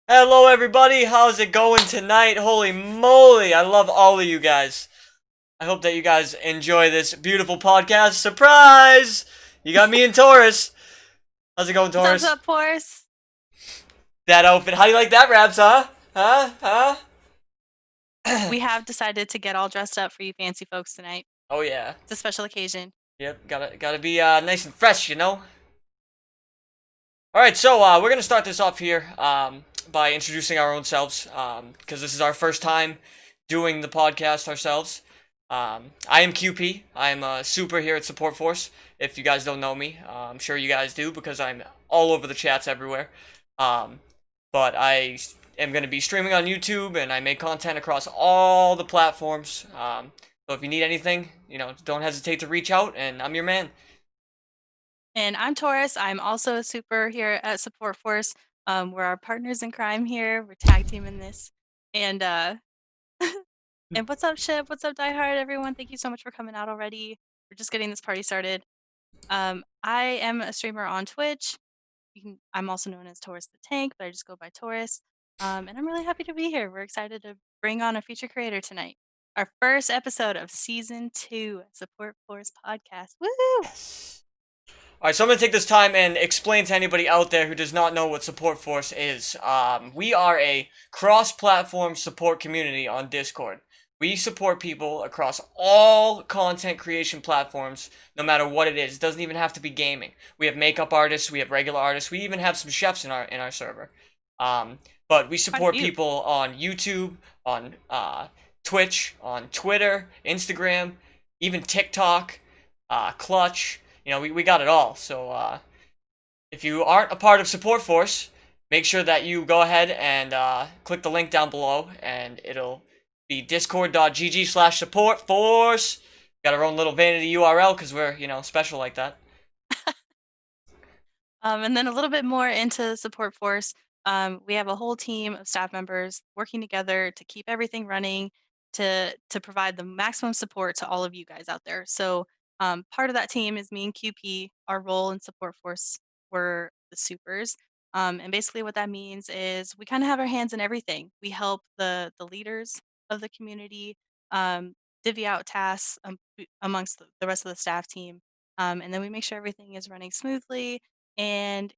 Hello, everybody. How's it going tonight? Holy moly, I love all of you guys. I hope that you guys enjoy this beautiful podcast. Surprise! You got me and Taurus. How's it going, What's Taurus? up, Force? That outfit. How do you like that, Rabs, huh? Huh? We have decided to get all dressed up for you fancy folks tonight. Oh, yeah. It's a special occasion. Yep, gotta be nice and fresh, you know? Alright, so we're gonna start this off here by introducing our own selves because this is our first time doing the podcast ourselves. I am QP. I'm a super here at Support Force. If you guys don't know me, I'm sure you guys do because I'm all over the chats everywhere. Um, but I am going to be streaming on YouTube and I make content across all the platforms. So if you need anything, don't hesitate to reach out and I'm your man. And I'm Taurus. I'm also a super here at Support Force. We're our partners in crime here. We're tag teaming this. And and what's up, Ship? What's up, Diehard? Everyone, thank you so much for coming out already. We're just getting this party started. I am a streamer on Twitch. I'm also known as Taurus the Tank, but I just go by Taurus. And I'm really happy to be here. We're excited to bring on a feature creator tonight. Our first episode of season 2 Support Force podcast. Woo! Alright, so I'm going to take this time and explain to anybody out there who does not know what Support Force is. We are a cross-platform support community on Discord. We support people across all content creation platforms, no matter what it is. It doesn't even have to be gaming. We have makeup artists, we have regular artists, we even have some chefs in our server. But we Quite a support few. people on YouTube, on Twitch, on Twitter, Instagram, even TikTok, Clutch. We got it all. So if you aren't a part of Support Force, make sure that you go ahead and click the link down below, and it'll be discord.gg/supportforce. Got our own little vanity URL because we're, special like that. And then a little bit more into Support Force. We have a whole team of staff members working together to keep everything running, to provide the maximum support to all of you guys out there. So part of that team is me and QP. Our role in Support Force were the supers. And basically what that means is we kind of have our hands in everything. We help the leaders of the community divvy out tasks amongst the rest of the staff team. And then we make sure everything is running smoothly, and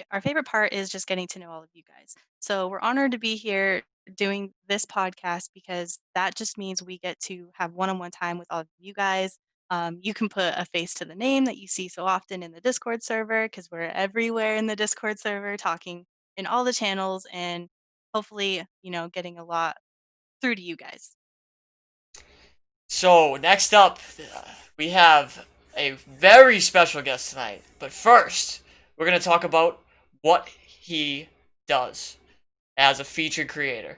our favorite part is just getting to know all of you guys. So we're honored to be here doing this podcast because that just means we get to have one-on-one time with all of you guys. You can put a face to the name that you see so often in the Discord server because we're everywhere in the Discord server talking in all the channels and hopefully, getting a lot through to you guys. So next up, we have a very special guest tonight. But first, we're gonna talk about what he does as a featured creator.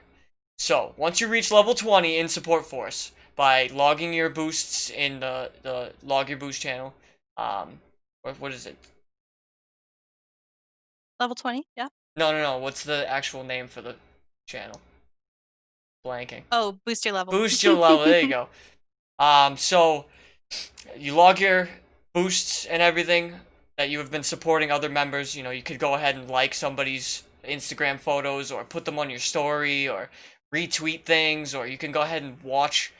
So once you reach level 20 in Support Force by logging your boosts in the log your boost channel, what is it? Level 20, yeah. No. What's the actual name for the channel? Blanking. Oh, boost your level. Boost your level. There you go. So you log your boosts and everything that you have been supporting other members. You could go ahead and like somebody's Instagram photos or put them on your story or retweet things, or you can go ahead and watch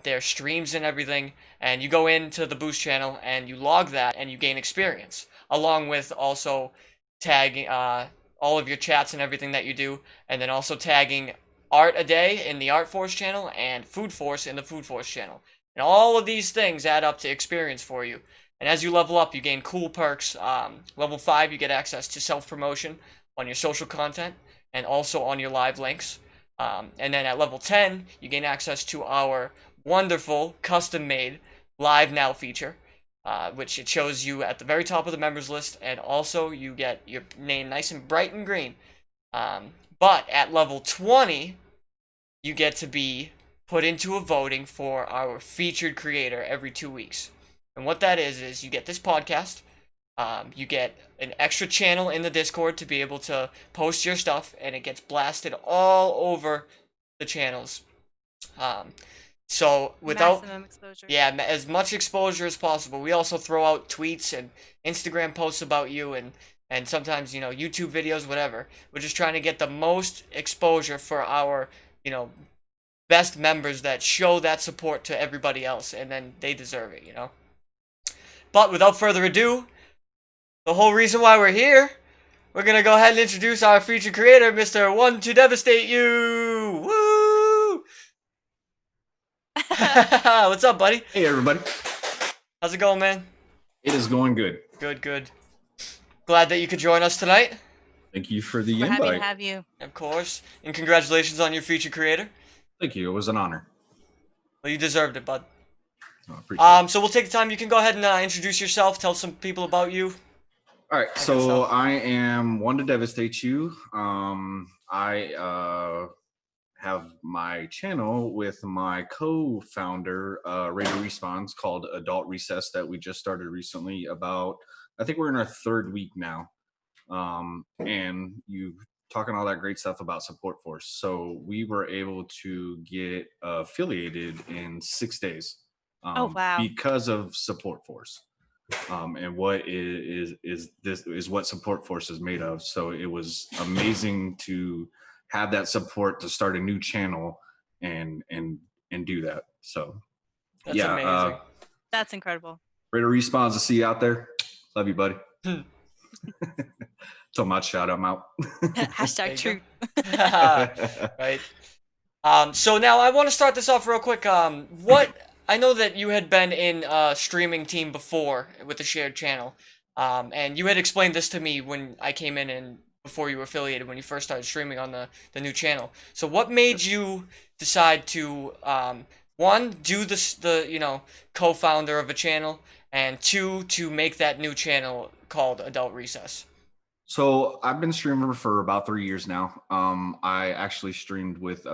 their streams and everything. And you go into the boost channel and you log that and you gain experience, along with also tagging all of your chats and everything that you do, and then also tagging Art a Day in the Art Force channel and Food Force in the Food Force channel. And all of these things add up to experience for you. And as you level up, you gain cool perks. Level 5, you get access to self-promotion on your social content and also on your live links. And then at level 10, you gain access to our wonderful custom-made Live Now feature, which it shows you at the very top of the members list, and also you get your name nice and bright and green. But at level 20, you get to be put into a voting for our featured creator every 2 weeks. And what that is you get this podcast, you get an extra channel in the Discord to be able to post your stuff, and it gets blasted all over the channels. So without, Maximum exposure. yeah, as much exposure as possible. We also throw out tweets and Instagram posts about you, and and sometimes, YouTube videos, whatever. We're just trying to get the most exposure for our, you know, best members that show that support to everybody else, and then they deserve it. But without further ado, the whole reason why we're here, we're gonna go ahead and introduce our featured creator, Mr. One2dvast8u. Woo! What's up, buddy? Hey, everybody. How's it going, man? It is going good. Good, good. Glad that you could join us tonight. Thank you for the We're happy to invite. have you. Of course. And congratulations on your featured creator. Thank you. It was an honor. Well, you deserved it, bud. I appreciate it. So we'll take the time. You can go ahead and introduce yourself. Tell some people about you. All right. So I am One2dvast8u. I have my channel with my co-founder, Raider Respawns, called Adult Recess, that we just started recently. I think we're in our 3rd week now. And you talking all that great stuff about Supforce. So we were able to get affiliated in 6 days. Oh, wow. Because of Supforce. And what is what Supforce is made of. So it was amazing to have that support to start a new channel and do that. So That's amazing. That's incredible. Raider Respawns, to see you out there. Love you, buddy. So much shout out. Hashtag truth. Right. So now I want to start this off real quick. I know that you had been in a streaming team before with the shared channel. And you had explained this to me when I came in and before you were affiliated, when you first started streaming on the new channel. So what made you decide to, one, do the co-founder of a channel, and 2, to make that new channel called Adult Recess? So I've been streaming for about 3 years now. I actually streamed with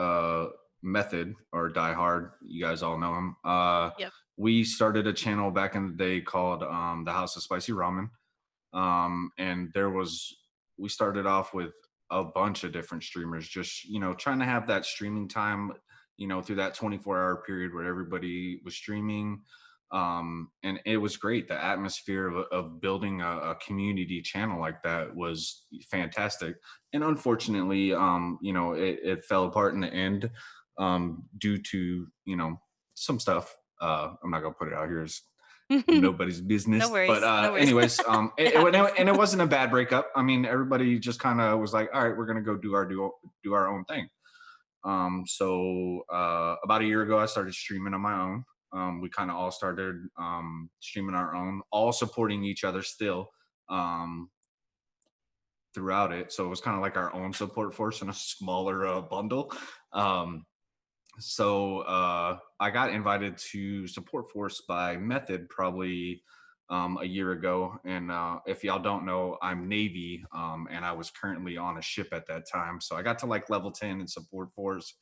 Method, or Die Hard. You guys all know him. Yep. We started a channel back in the day called The House of Spicy Ramen. And we started off with a bunch of different streamers, just, trying to have that streaming time, through that 24-hour period where everybody was streaming. And it was great. The atmosphere of building a community channel like that was fantastic. And unfortunately, it fell apart in the end due to, some stuff. I'm not gonna put it out here. It's nobody's business. No worries. But No worries. anyways, it wasn't a bad breakup. I mean, everybody just kind of was like, all right, we're gonna go do our own thing. So about a year ago, I started streaming on my own. We kind of all started streaming our own, all supporting each other still throughout it. So it was kind of like our own support force in a smaller bundle. So I got invited to Supforce by Method probably a year ago. And if y'all don't know, I'm Navy, and I was currently on a ship at that time. So I got to like level 10 in Supforce,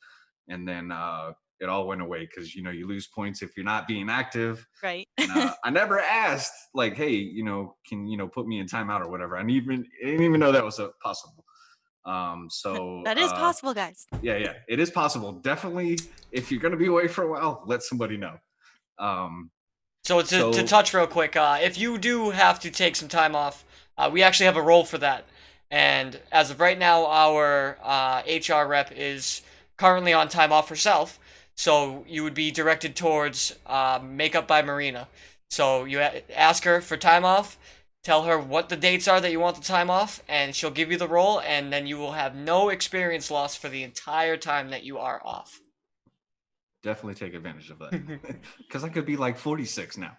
and then it all went away because you lose points if you're not being active. Right. And, I never asked like, hey, can put me in timeout or whatever. I didn't even know that was possible. So that is possible, guys. Yeah, it is possible. Definitely, if you're gonna be away for a while, let somebody know. So to touch real quick, if you do have to take some time off, we actually have a role for that. And as of right now, our HR rep is currently on time off herself. So you would be directed towards Makeup by Marina. So you ask her for time off, tell her what the dates are that you want the time off, and she'll give you the role, and then you will have no experience loss for the entire time that you are off. Definitely take advantage of that. Because I could be like 46 now.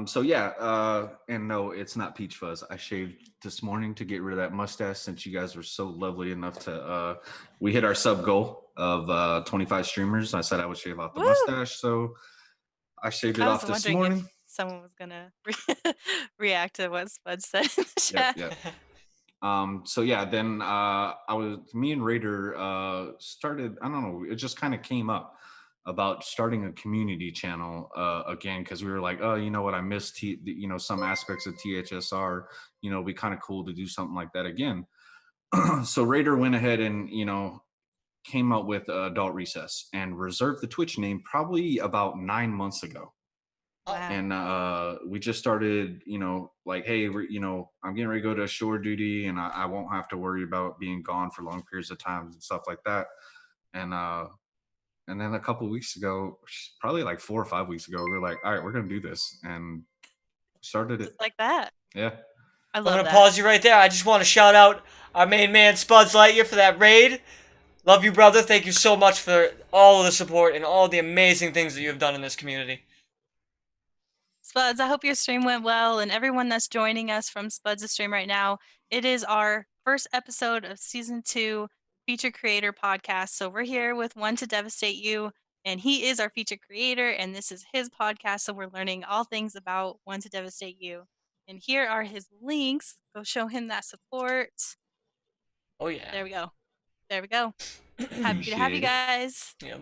So yeah, and no, it's not peach fuzz. I shaved this morning to get rid of that mustache since you guys were so lovely enough to we hit our sub goal of 25 streamers. I said I would shave off the mustache, so I shaved it off this morning. If someone was gonna react to what Spud said in the chat. Yep. So yeah, then me and Raider started, I don't know, it just kind of came up about starting a community channel again, because we were like, oh, you know what, I missed some aspects of THSR, be kind of cool to do something like that again. So Raider went ahead and came up with Adult Recess and reserved the Twitch name probably about 9 months ago. Oh, Wow. and we just started, like, hey, I'm getting ready to go to shore duty, and I won't have to worry about being gone for long periods of time and stuff like that. And uh and then a couple weeks ago, probably like 4 or 5 weeks ago, we were like, all right, we're gonna do this, and started it. Just like that. Yeah. I I'm love gonna that. pause you right there. I just want to shout out our main man Spuds Lightyear for that raid. Love you, brother. Thank you so much for all of the support and all the amazing things that you have done in this community. Spuds, I hope your stream went well, and everyone that's joining us from Spuds' stream right now. It is our first episode of season 2 feature creator podcast. So we're here with One2dvast8u, and he is our feature creator, and this is his podcast. So we're learning all things about One2dvast8u. And here are his links. Go show him that support. Oh yeah. There we go. There we go. Happy to have you Appreciate it. guys. Yeah.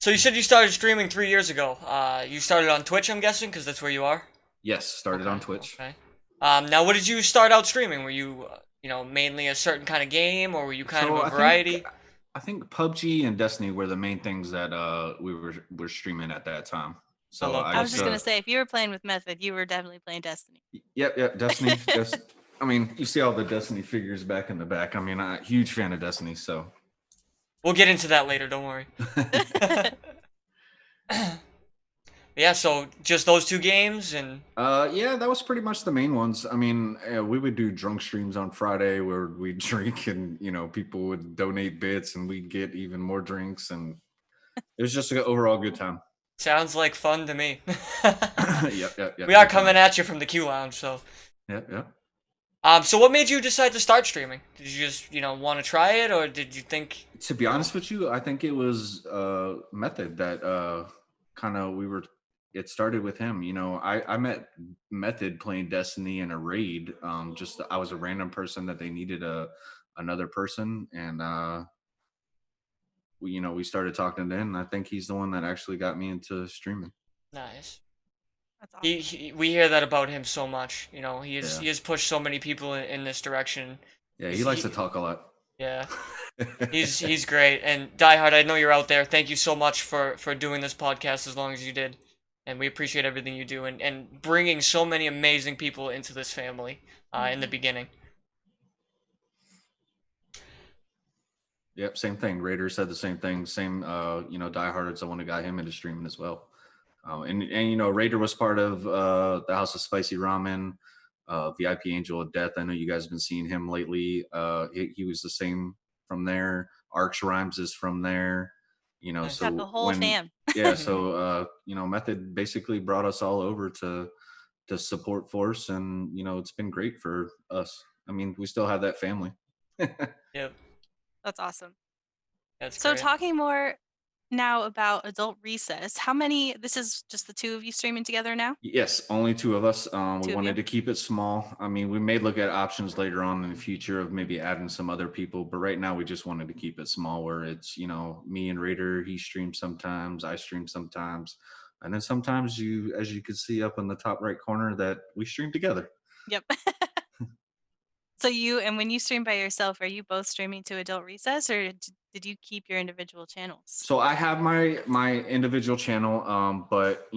So you said you started streaming 3 years ago. You started on Twitch, I'm guessing, because that's where you are. Yes, started on Okay, Twitch. Okay. Now, what did you start out streaming? Were you, mainly a certain kind of game, or were you kind So of a variety? I think PUBG and Destiny were the main things that we were streaming at that time. So love I was used just gonna to, say, if you were playing with Method, you were definitely playing Destiny. yep, Destiny. I mean, you see all the Destiny figures back in the back. I mean, I'm a huge fan of Destiny, so. We'll get into that later. Don't worry. Yeah. So just those two games, and Yeah, that was pretty much the main ones. I mean, we would do drunk streams on Friday where we'd drink, and people would donate bits, and we'd get even more drinks, and it was just an overall good time. sounds like fun to me. Yep. We are coming at you from the Q Lounge, so. Yep. So what made you decide to start streaming? Did you just, want to try it, or did you think? To be honest with you, I think it was Method that kind of it started with him. I met Method playing Destiny in a raid. Just I was a random person that they needed another person, and we started talking then, and I think he's the one that actually got me into streaming. Nice. That's awesome. We hear that about him so much. He Yeah. has pushed so many people in this direction. Yeah, he likes to talk a lot. Yeah, he's great. And Diehard, I know you're out there. Thank you so much for doing this podcast as long as you did, and we appreciate everything you do and bringing so many amazing people into this family in the beginning. Yep, same thing. Raider said the same thing. Same, Diehard is the one who got him into streaming as well. And Raider was part of the House of Spicy Ramen, VIP Angel of Death. I know you guys have been seeing him lately. He was the same from there. Arch Rhymes is from there. Nice. So Got the whole fam. Yeah, so Method basically brought us all over to support Force, and it's been great for us. I mean, we still have that family. Yep, That's awesome. that's So great. talking more now about Adult Recess, this is just the two of you streaming together now? Yes, only two of us. Two We of wanted you? to keep it small. I mean, we may look at options later on in the future of maybe adding some other people, but right now we just wanted to keep it small, where it's me and Raider. He streams sometimes, I stream sometimes, and then sometimes as you can see up in the top right corner, that we stream together. Yep. So when you stream by yourself, are you both streaming to Adult Recess, or did you keep your individual channels? So I have my individual channel, but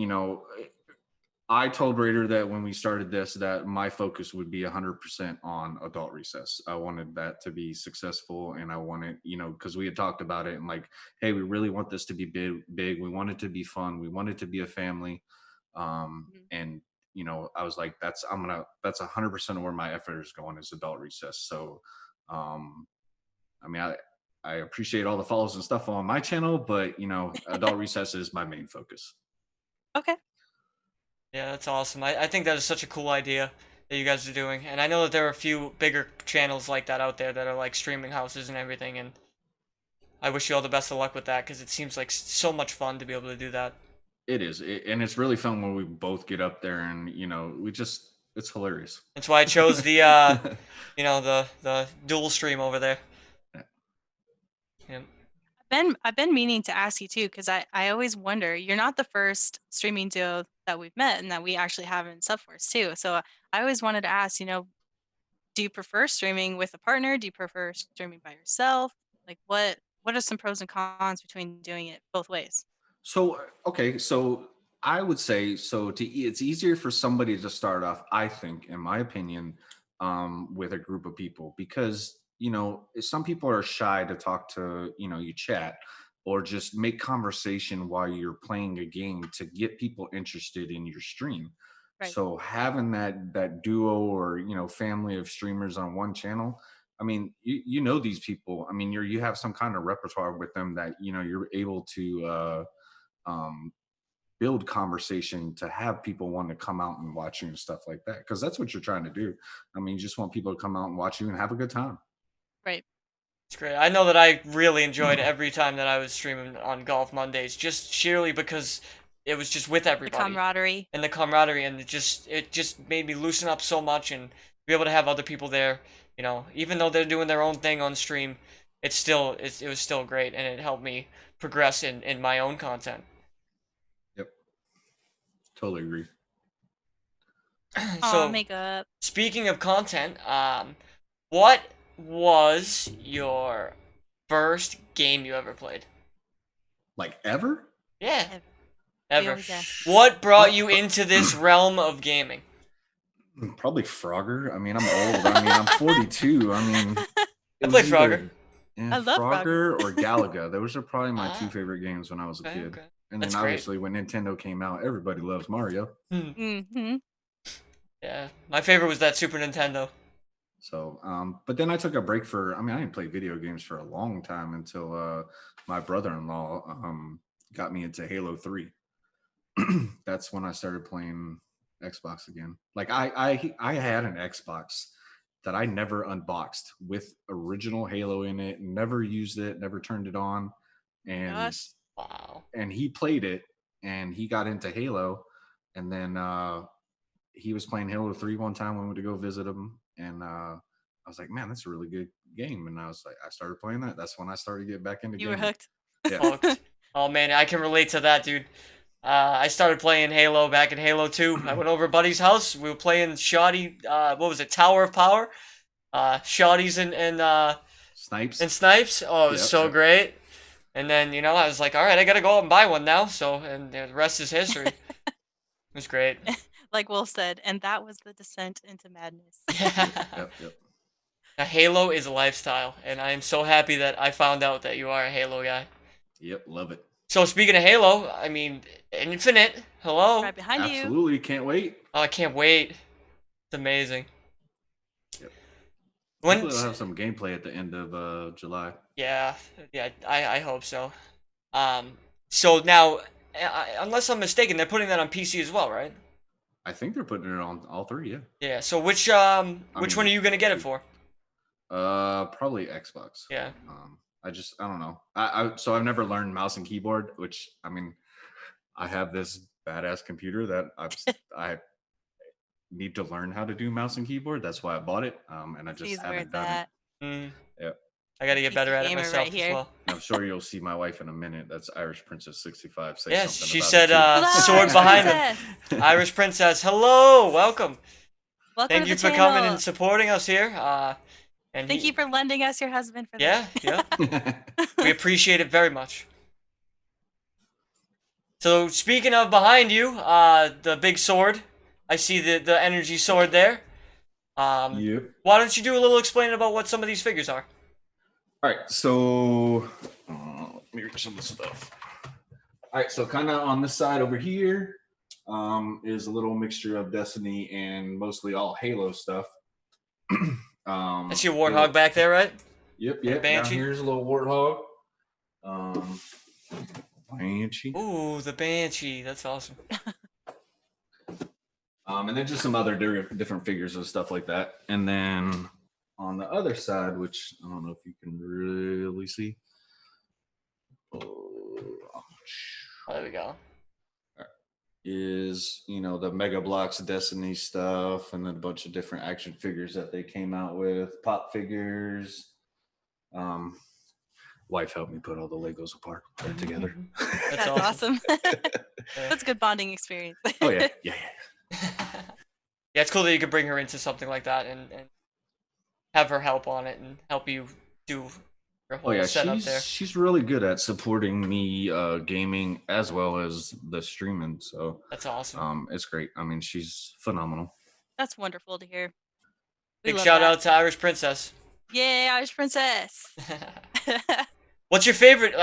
I told Raider that when we started this, that my focus would be 100% on Adult Recess. I wanted that to be successful, and I wanted, because we had talked about it, and like, hey, we really want this to be big. We want it to be fun. We want it to be a family. And I was like, that's 100% of where my effort is going, is Adult Recess. So, I mean, I appreciate all the follows and stuff on my channel, but Adult Recess is my main focus. Okay. Yeah, that's awesome. I think that is such a cool idea that you guys are doing. And I know that there are a few bigger channels like that out there that are like streaming houses and everything. And I wish you all the best of luck with that, because it seems like so much fun to be able to do that. It is. And it's really fun when we both get up there and, it's hilarious. That's why I chose the, the dual stream over there. Yeah. I've been meaning to ask you too, because I always wonder, you're not the first streaming duo that we've met and that we actually have in Supforce too. So I always wanted to ask, do you prefer streaming with a partner? Do you prefer streaming by yourself? Like what are some pros and cons between doing it both ways? So, okay. So I would say so. It's easier for somebody to start off, I think, in my opinion, with a group of people because some people are shy to talk to you chat or just make conversation while you're playing a game to get people interested in your stream. Right. So having that duo or family of streamers on one channel, I mean, you know these people. I mean, you have some kind of repertoire with them that you're able to um, build conversation to have people want to come out and watch you and stuff like that because that's what you're trying to do. I mean, you just want people to come out and watch you and have a good time. Right. It's great. I know that I really enjoyed every time that I was streaming on Golf Mondays, just sheerly because it was just with The everybody camaraderie. and the camaraderie, and it just made me loosen up so much and be able to have other people there. Even though they're doing their own thing on stream, it was still great, and it helped me progress in my own content. Yep, totally agree. Oh, So makeup. speaking of content, what was your first game you ever played? Like ever? Yeah, We ever. always ask. What brought you into this realm of gaming? Probably Frogger. I mean, I'm old. I mean, I'm 42. I mean, I played Frogger. Yeah, I love Frogger or Galaga. Those are probably my two Ah, favorite games when I was a okay, kid. okay. And That's then great. obviously when Nintendo came out, everybody loves Mario. Mm-hmm. Yeah, my favorite was that Super Nintendo. So, but then I took a break I didn't play video games for a long time until my brother-in-law got me into Halo 3. That's when I started playing Xbox again. Like I had an Xbox that I never unboxed with original Halo in it, never used it, never turned it on. And Gosh. Wow. and he played it and he got into Halo and then he was playing Halo 3 one time when we went to go visit him and I was like, man, that's a really good game. And I started playing that. That's when I started getting back into You were gaming. hooked. Yeah. Hooked. Oh man, I can relate to that, dude. I started playing Halo back in Halo 2. I went over to buddy's house. We were playing shoddy, what was it, Tower of Power? Shoddies and Snipes. snipes. Oh, it was Yep, so yep. great. And then, I was like, all right, I gotta go out and buy one now. So, and the rest is history. It was great. Like Wolf said, and that was the descent into madness. Yeah. Yep. Now, Halo is a lifestyle, and I am so happy that I found out that you are a Halo guy. Yep, love it. So, speaking of Halo, I mean, Infinite, hello. Right behind you. Absolutely, can't wait. Oh, I can't wait. It's amazing. Yep. When? Hopefully, they'll have some gameplay at the end of July. Yeah, I hope so. So now, unless I'm mistaken, they're putting that on PC as well, right? I think they're putting it on all three. Yeah. Yeah. So which one mean, are you gonna get it for? Probably Xbox. Yeah. I don't know. So I've never learned mouse and keyboard, which I mean, I have this badass computer that I need to learn how to do mouse and keyboard. That's why I bought it. And I just She's where haven't it's done at. Mm. Yeah. I gotta get PC better at it gamer myself right here. as well. it. I'm sure you'll see my wife in a minute. That's Irish Princess 65. Say Yes, something she about said, it too. Hello, sword Irish behind Princess. him. Irish Princess, hello, welcome. Welcome Thank to you the for channel. coming and supporting us here. And Thank you for lending us your husband for Yeah, that. yeah. We appreciate it very much. So speaking of behind you, the big sword. I see the energy sword there. Yep. Why don't you do a little explaining about what some of these figures are? All right, so let me read some of the stuff. All right, so kind of on this side over here is a little mixture of Destiny and mostly all Halo stuff. I see a warthog back there, right? Yep. And a Down banshee. here's a little warthog. Banshee. Ooh, the banshee. That's awesome. And then just some other different figures and stuff like that. And then on the other side, which I don't know if you can really see. There we go. Is the Mega Bloks Destiny stuff and then a bunch of different action figures that they came out with, pop figures. Wife helped me put all the Legos apart, put it together. That's awesome. That's a good bonding experience. Oh yeah. Yeah, it's cool that you could bring her into something like that and have her help on it and help you do Your Oh whole yeah, setup there. she's really good at supporting me gaming as well as the streaming. So That's awesome. it's great. I mean, she's phenomenal. That's wonderful to hear. We Big love shout that. out to Irish Princess. Yay, Irish Princess. What's your favorite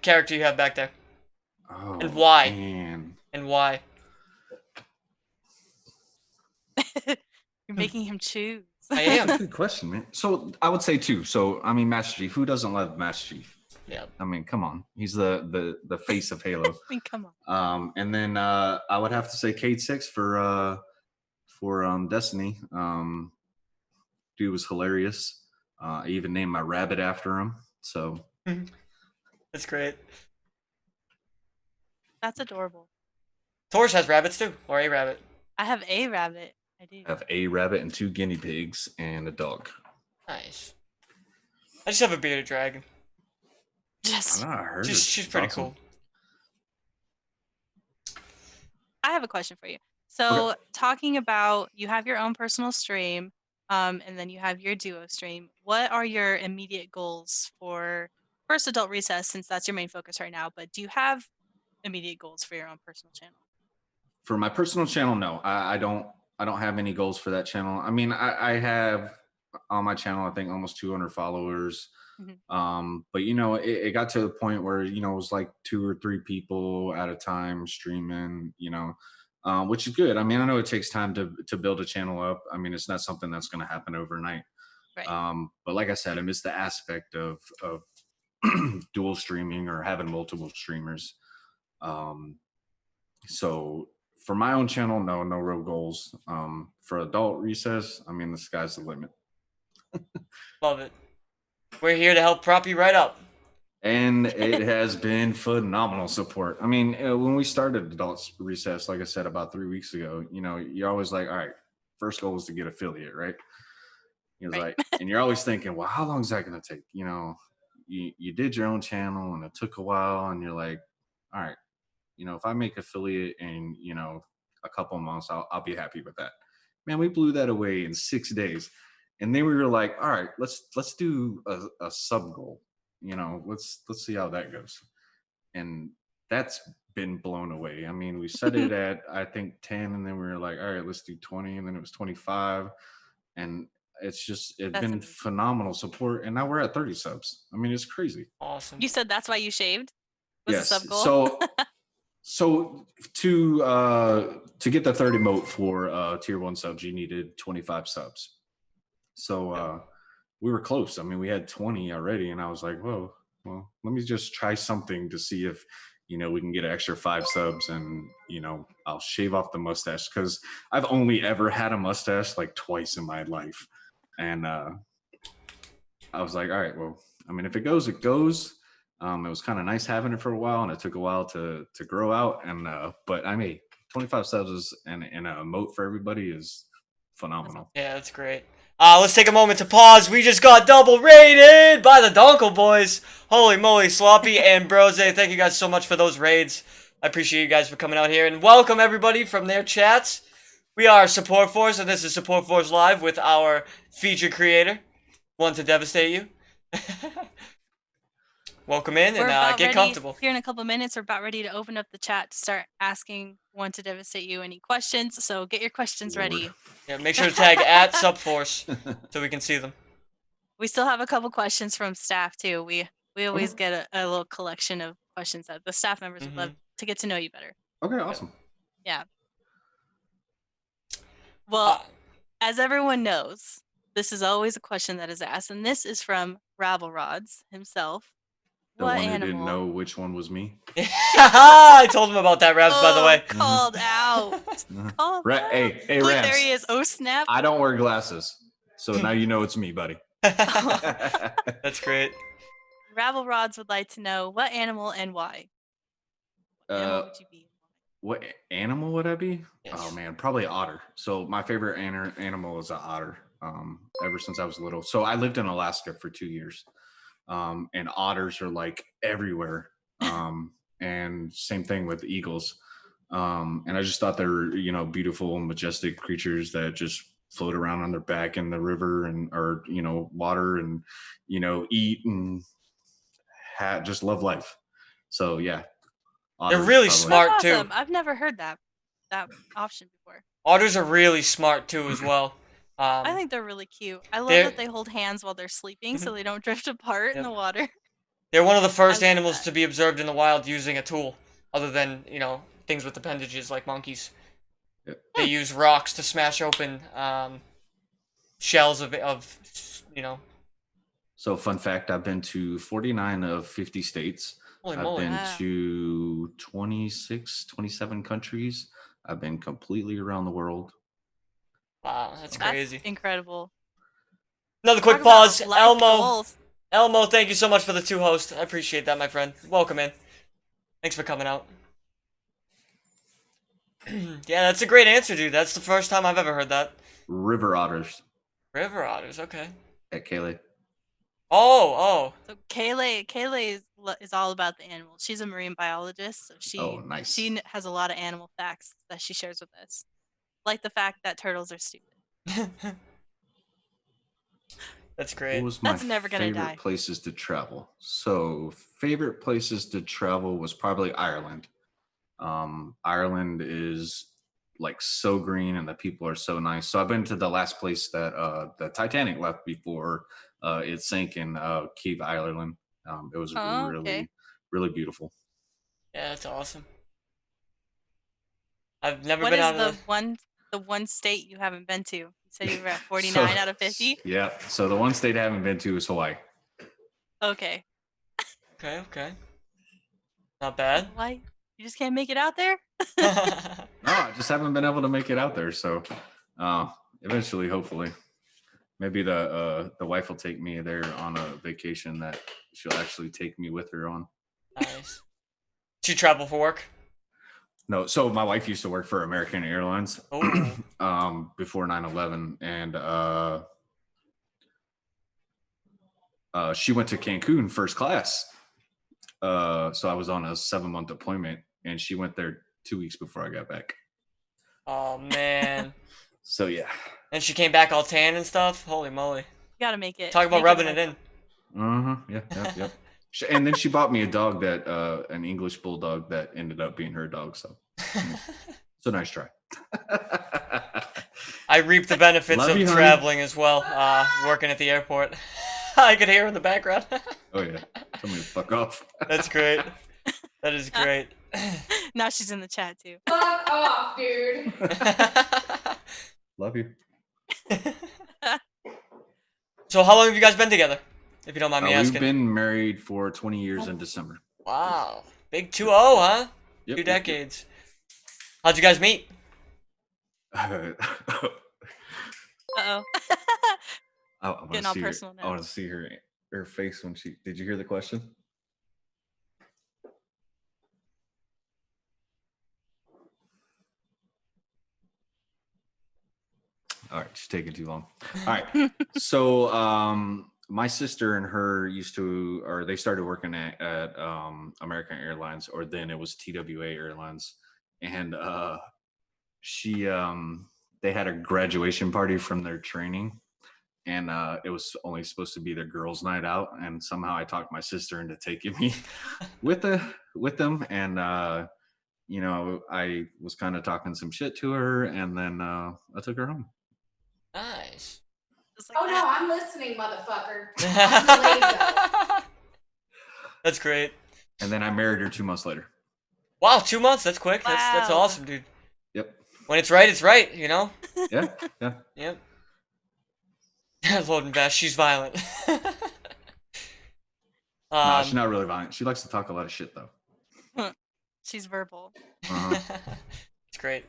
character you have back there? Oh And why? man. And why? You're making him choose. I That's a am. good question, man. So I would say two. So I mean, Master Chief. Who doesn't love Master Chief? Yeah. I mean, come on. He's the face of Halo. I mean, come on. And then I would have to say Cade 6 for Destiny. Dude was hilarious. I even named my rabbit after him. So That's great. That's adorable. Taurus has rabbits too, or a rabbit. I have a rabbit. I do. I have a rabbit and 2 guinea pigs and a dog. Nice. I just have a bearded dragon. Just, I know, I heard She's pretty cool. I have a question for you. So, Okay. talking about you have your own personal stream, and then you have your duo stream. What are your immediate goals for first adult recess, since that's your main focus right now? But do you have immediate goals for your own personal channel? For my personal channel, no, I don't have any goals for that channel. I mean, I have on my channel, I think almost 200 followers. But you know, it got to the point where, you know, it was like 2 or 3 people at a time streaming, you know, which is good. I mean, I know it takes time to build a channel up. I mean, it's not something that's going to happen overnight. Right. But like I said, I miss the aspect of dual streaming or having multiple streamers. So for my own channel, no real goals. For adult recess, I mean, the sky's the limit. Love it. We're here to help prop you right up. And it has been phenomenal support. I mean, when we started adult recess, like I said, about 3 weeks ago, you know, you're always like, all right, first goal is to get affiliate, right? He was Right. like, and you're always thinking, well, how long is that going to take? You know, you did your own channel and it took a while, and you're like, all right, you know, if I make affiliate in, you know, a couple of months, I'll be happy with that. Man, we blew that away in 6 days. And then we were like, all right, let's do a sub goal. You know, let's see how that goes. And that's been blown away. I mean, we set it at I think 10, and then we were like, all right, let's do 20, and then it was 25. And it's That's been amazing. phenomenal support. And now we're at 30 subs. I mean, it's crazy. Awesome. You said that's why you shaved? Was Yes. a sub goal? So to get the 30 moat for tier 1 subs, you needed 25 subs. So we were close. I mean, we had 20 already, and I was like, whoa, well, let me just try something to see if, you know, we can get an extra 5 subs, and, you know, I'll shave off the mustache, because I've only ever had a mustache like twice in my life. And I was like, all right, well, I mean, if it goes, it goes. It was kind of nice having it for a while, and it took a while to grow out. And but I mean, 25 subs and a moat for everybody is phenomenal. Yeah, that's great. Let's take a moment to pause. We just got double rated by the Donkle Boys. Holy moly, Sloppy and Brose. Thank you guys so much for those raids. I appreciate you guys for coming out here, and welcome everybody from their chats. We are Supforce, and this is Supforce Live with our feature creator, One2dvast8u. Welcome in and get comfortable. Here in a couple of minutes, we're about ready to open up the chat to start asking One2dvast8u any questions. So get your questions ready. Yeah, make sure to tag at Supforce so we can see them. We still have a couple questions from staff too. We always get a little collection of questions that the staff members would love to get to know you better. Okay, awesome. Yeah. Well, as everyone knows, this is always a question that is asked, and this is from Rabble Rods himself. The What one who animal? didn't know which one was me. I told him about that, Rabs, by the way. Called out. Called out. Hey, Look, Rams. there he is. Oh, snap. I don't wear glasses, so now you know it's me, buddy. That's great. Rabble Rods would like to know what animal and why. What animal would you be? What animal would I be? Yes. Oh man, probably otter. So my favorite animal is an otter. Ever since I was little. So I lived in Alaska for 2 years. And otters are like everywhere. And same thing with eagles. And I just thought they were, you know, beautiful and majestic creatures that just float around on their back in the river or, you know, water and, you know, eat and just love life. So yeah, They're otters really probably. smart That's too. awesome. I've never heard that option before. Otters are really smart too as well. I think they're really cute. I love they're- that they hold hands while they're sleeping so they don't drift apart in Yep. the water. They're one of the I first love animals that. to be observed in the wild using a tool, other than things with appendages like monkeys. Yep. They use rocks to smash open shells of So fun fact, I've been to 49 of 50 states. Holy I've moly. been Wow. to 26, 27 countries. I've been completely around the world. Wow, that's That's crazy. incredible. Another quick Talk about pause. life Elmo, goals. Elmo, thank you so much for the 2 hosts. I appreciate that, my friend. Welcome in. Thanks for coming out. Yeah, that's a great answer, dude. That's the first time I've ever heard that. River otters River otters, okay. at Kaylee. Oh. So Kaylee is all about the animals. She's a marine biologist, so Oh, nice. she has a lot of animal facts that she shares with us, like the fact that turtles are stupid. That's What great. was my That's never gonna favorite die. places to travel? So favorite places to travel was probably Ireland. Ireland is like so green and the people are so nice. So I've been to the last place that the Titanic left before it sank in Cape Ireland. It was Oh, really, okay. really beautiful. Yeah, that's awesome. I've never What been is out of the one state you haven't been to? You said you were at 49 out of 50? Yeah. So the one state I haven't been to is Hawaii. Okay. Okay. Not bad. Why? You just can't make it out there? No, I just haven't been able to make it out there. So eventually, hopefully, maybe the wife will take me there on a vacation that she'll actually take me with her on. Nice. Did you travel for work? No, so my wife used to work for American Airlines Oh. before 9/11, and she went to Cancun first class. So I was on a 7-month deployment, and she went there 2 weeks before I got back. Oh man. So yeah. And she came back all tan and stuff. Holy moly. You gotta make it. Talk about make rubbing right. it in. Yep. And then she bought me a dog that an English bulldog that ended up being her dog. So it's a nice try. I reap the benefits Love of you, honey. traveling as well, working at the airport. I could hear in the background. Oh yeah. Tell me to fuck off. That's great. That is great. Now she's in the chat too. Fuck off, dude. Love you. So how long have you guys been together? If you don't mind me asking. We've been married for 20 years in December. Wow. Big 2-0, huh? Yep, 2 decades. How'd you guys meet? Uh-oh. Getting all personal I now. want to see her face when she. Did you hear the question? All right, she's taking too long. All right, so my sister and her they started working at American Airlines, or then it was TWA Airlines, and they had a graduation party from their training, and it was only supposed to be their girls' night out, and somehow I talked my sister into taking me with them, and I was kind of talking some shit to her, and then I took her home. Nice. Just like Oh no, that. I'm listening, motherfucker. I'm delayed, That's great. And then I married her 2 months later. Wow, 2 months. That's quick. That's Wow. awesome, dude. Yep. When it's right, you know? Yeah. Yep. Lord and Bash, she's violent. No, she's not really violent. She likes to talk a lot of shit, though. She's verbal. It's great.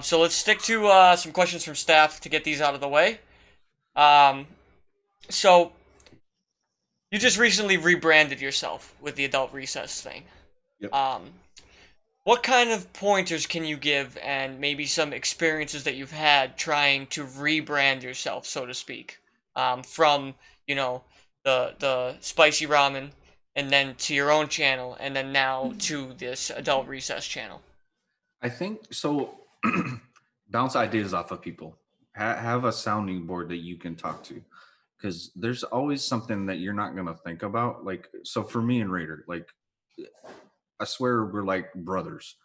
So let's stick to some questions from staff to get these out of the way. So you just recently rebranded yourself with the adult recess thing. Yep. What kind of pointers can you give, and maybe some experiences that you've had trying to rebrand yourself, so to speak, from the spicy ramen, and then to your own channel, and then now to this adult recess channel? I think so. Bounce ideas off of people. Have a sounding board that you can talk to. because there's always something that you're not gonna think about. Like, so for me and Raider, like, I swear we're like brothers.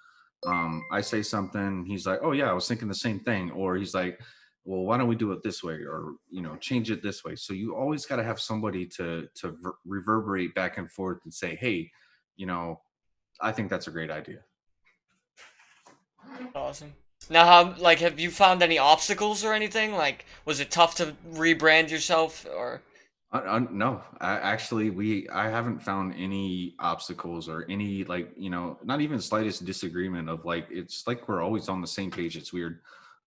I say something, he's like, "Oh yeah, I was thinking the same thing," or he's like, "Well, why don't we do it this way?" Or change it this way. So you always got to have somebody to reverberate back and forth and say, "Hey, you know, I think that's a great idea." Awesome. Now, have you found any obstacles or anything? Like, was it tough to rebrand yourself, or? No, I haven't found any obstacles or any, like, not even slightest disagreement of, like, it's like we're always on the same page. It's weird,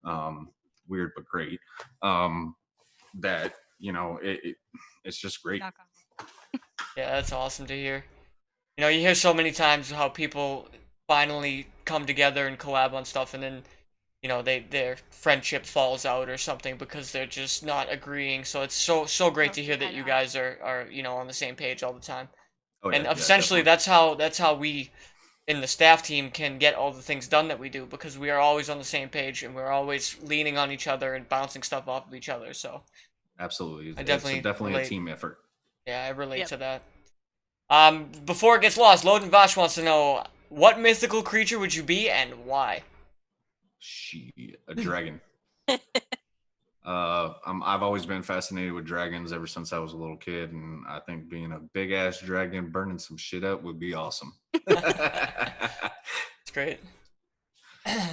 um, weird but great. Um, that it's just great. Knock on. Yeah, that's awesome to hear. You hear so many times how people finally come together and collab on stuff, and then their friendship falls out or something because they're just not agreeing. So it's so great to hear that you guys are on the same page all the time. Oh And yeah, essentially definitely. that's how we in the staff team can get all the things done that we do, because we are always on the same page and we're always leaning on each other and bouncing stuff off of each other. So Absolutely, I it's definitely definitely a relate. team effort. Yeah, I relate Yep. to that. Before it gets lost, Loden Vash wants to know, what mythical creature would you be and why? A dragon. I've always been fascinated with dragons ever since I was a little kid, and I think being a big ass dragon burning some shit up would be awesome. It's great.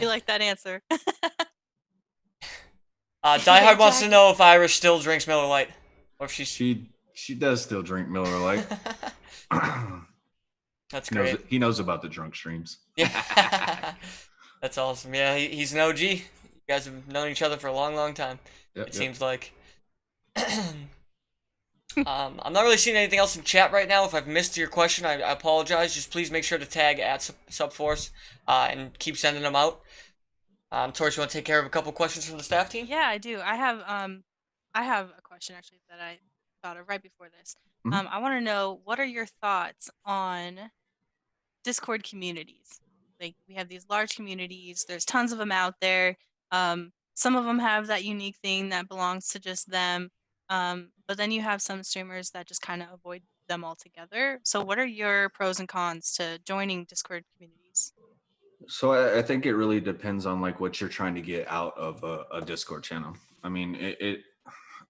You like that answer? Diehard wants to Dragon. know if Irish still drinks Miller Lite, or if she's. She does still drink Miller Lite. That's great. He knows about the drunk streams. Yeah, that's awesome. Yeah, he's an OG. You guys have known each other for a long time. Yep, It seems like. I'm not really seeing anything else in chat right now. If I've missed your question, I apologize. Just please make sure to tag at Supforce and keep sending them out. Taurus, you want to take care of a couple questions from the staff team? Yeah, I do. I have a question actually that I thought of right before this. Mhm. I want to know, what are your thoughts on Discord communities? Like, we have these large communities. There's tons of them out there. Some of them have that unique thing that belongs to just them. But then you have some streamers that just kind of avoid them altogether. So what are your pros and cons to joining Discord communities? So I think it really depends on, like, what you're trying to get out of a Discord channel. I mean,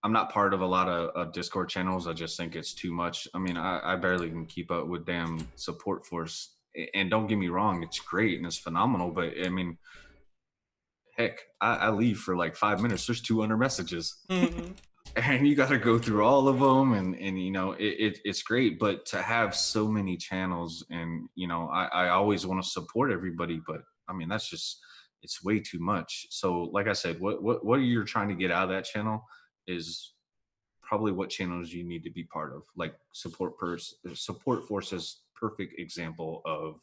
I'm not part of a lot of Discord channels. I just think it's too much. I mean, I barely can keep up with damn support force. And don't get me wrong, it's great and it's phenomenal. But I mean, heck, I leave for like 5 minutes. There's 200 messages. Mm-hmm. And you got to go through all of them, and it's great. But to have so many channels, and I always want to support everybody, but I mean, that's just, it's way too much. So like I said, what you're trying to get out of that channel is probably what channels you need to be part of. Like support forces, perfect example of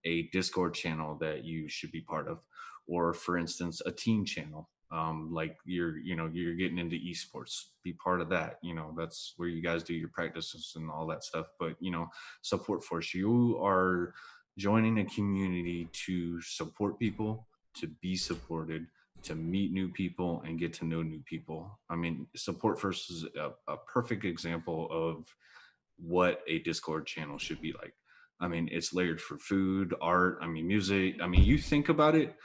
a Discord channel that you should be part of, or for instance, a team channel. Like you're getting into esports, be part of that. That's where you guys do your practices and all that stuff. But support force, you are joining a community to support people, to be supported, to meet new people and get to know new people. I mean, support first is a perfect example of what a Discord channel should be like. I mean, it's layered for food, art, I mean, music. I mean, you think about it,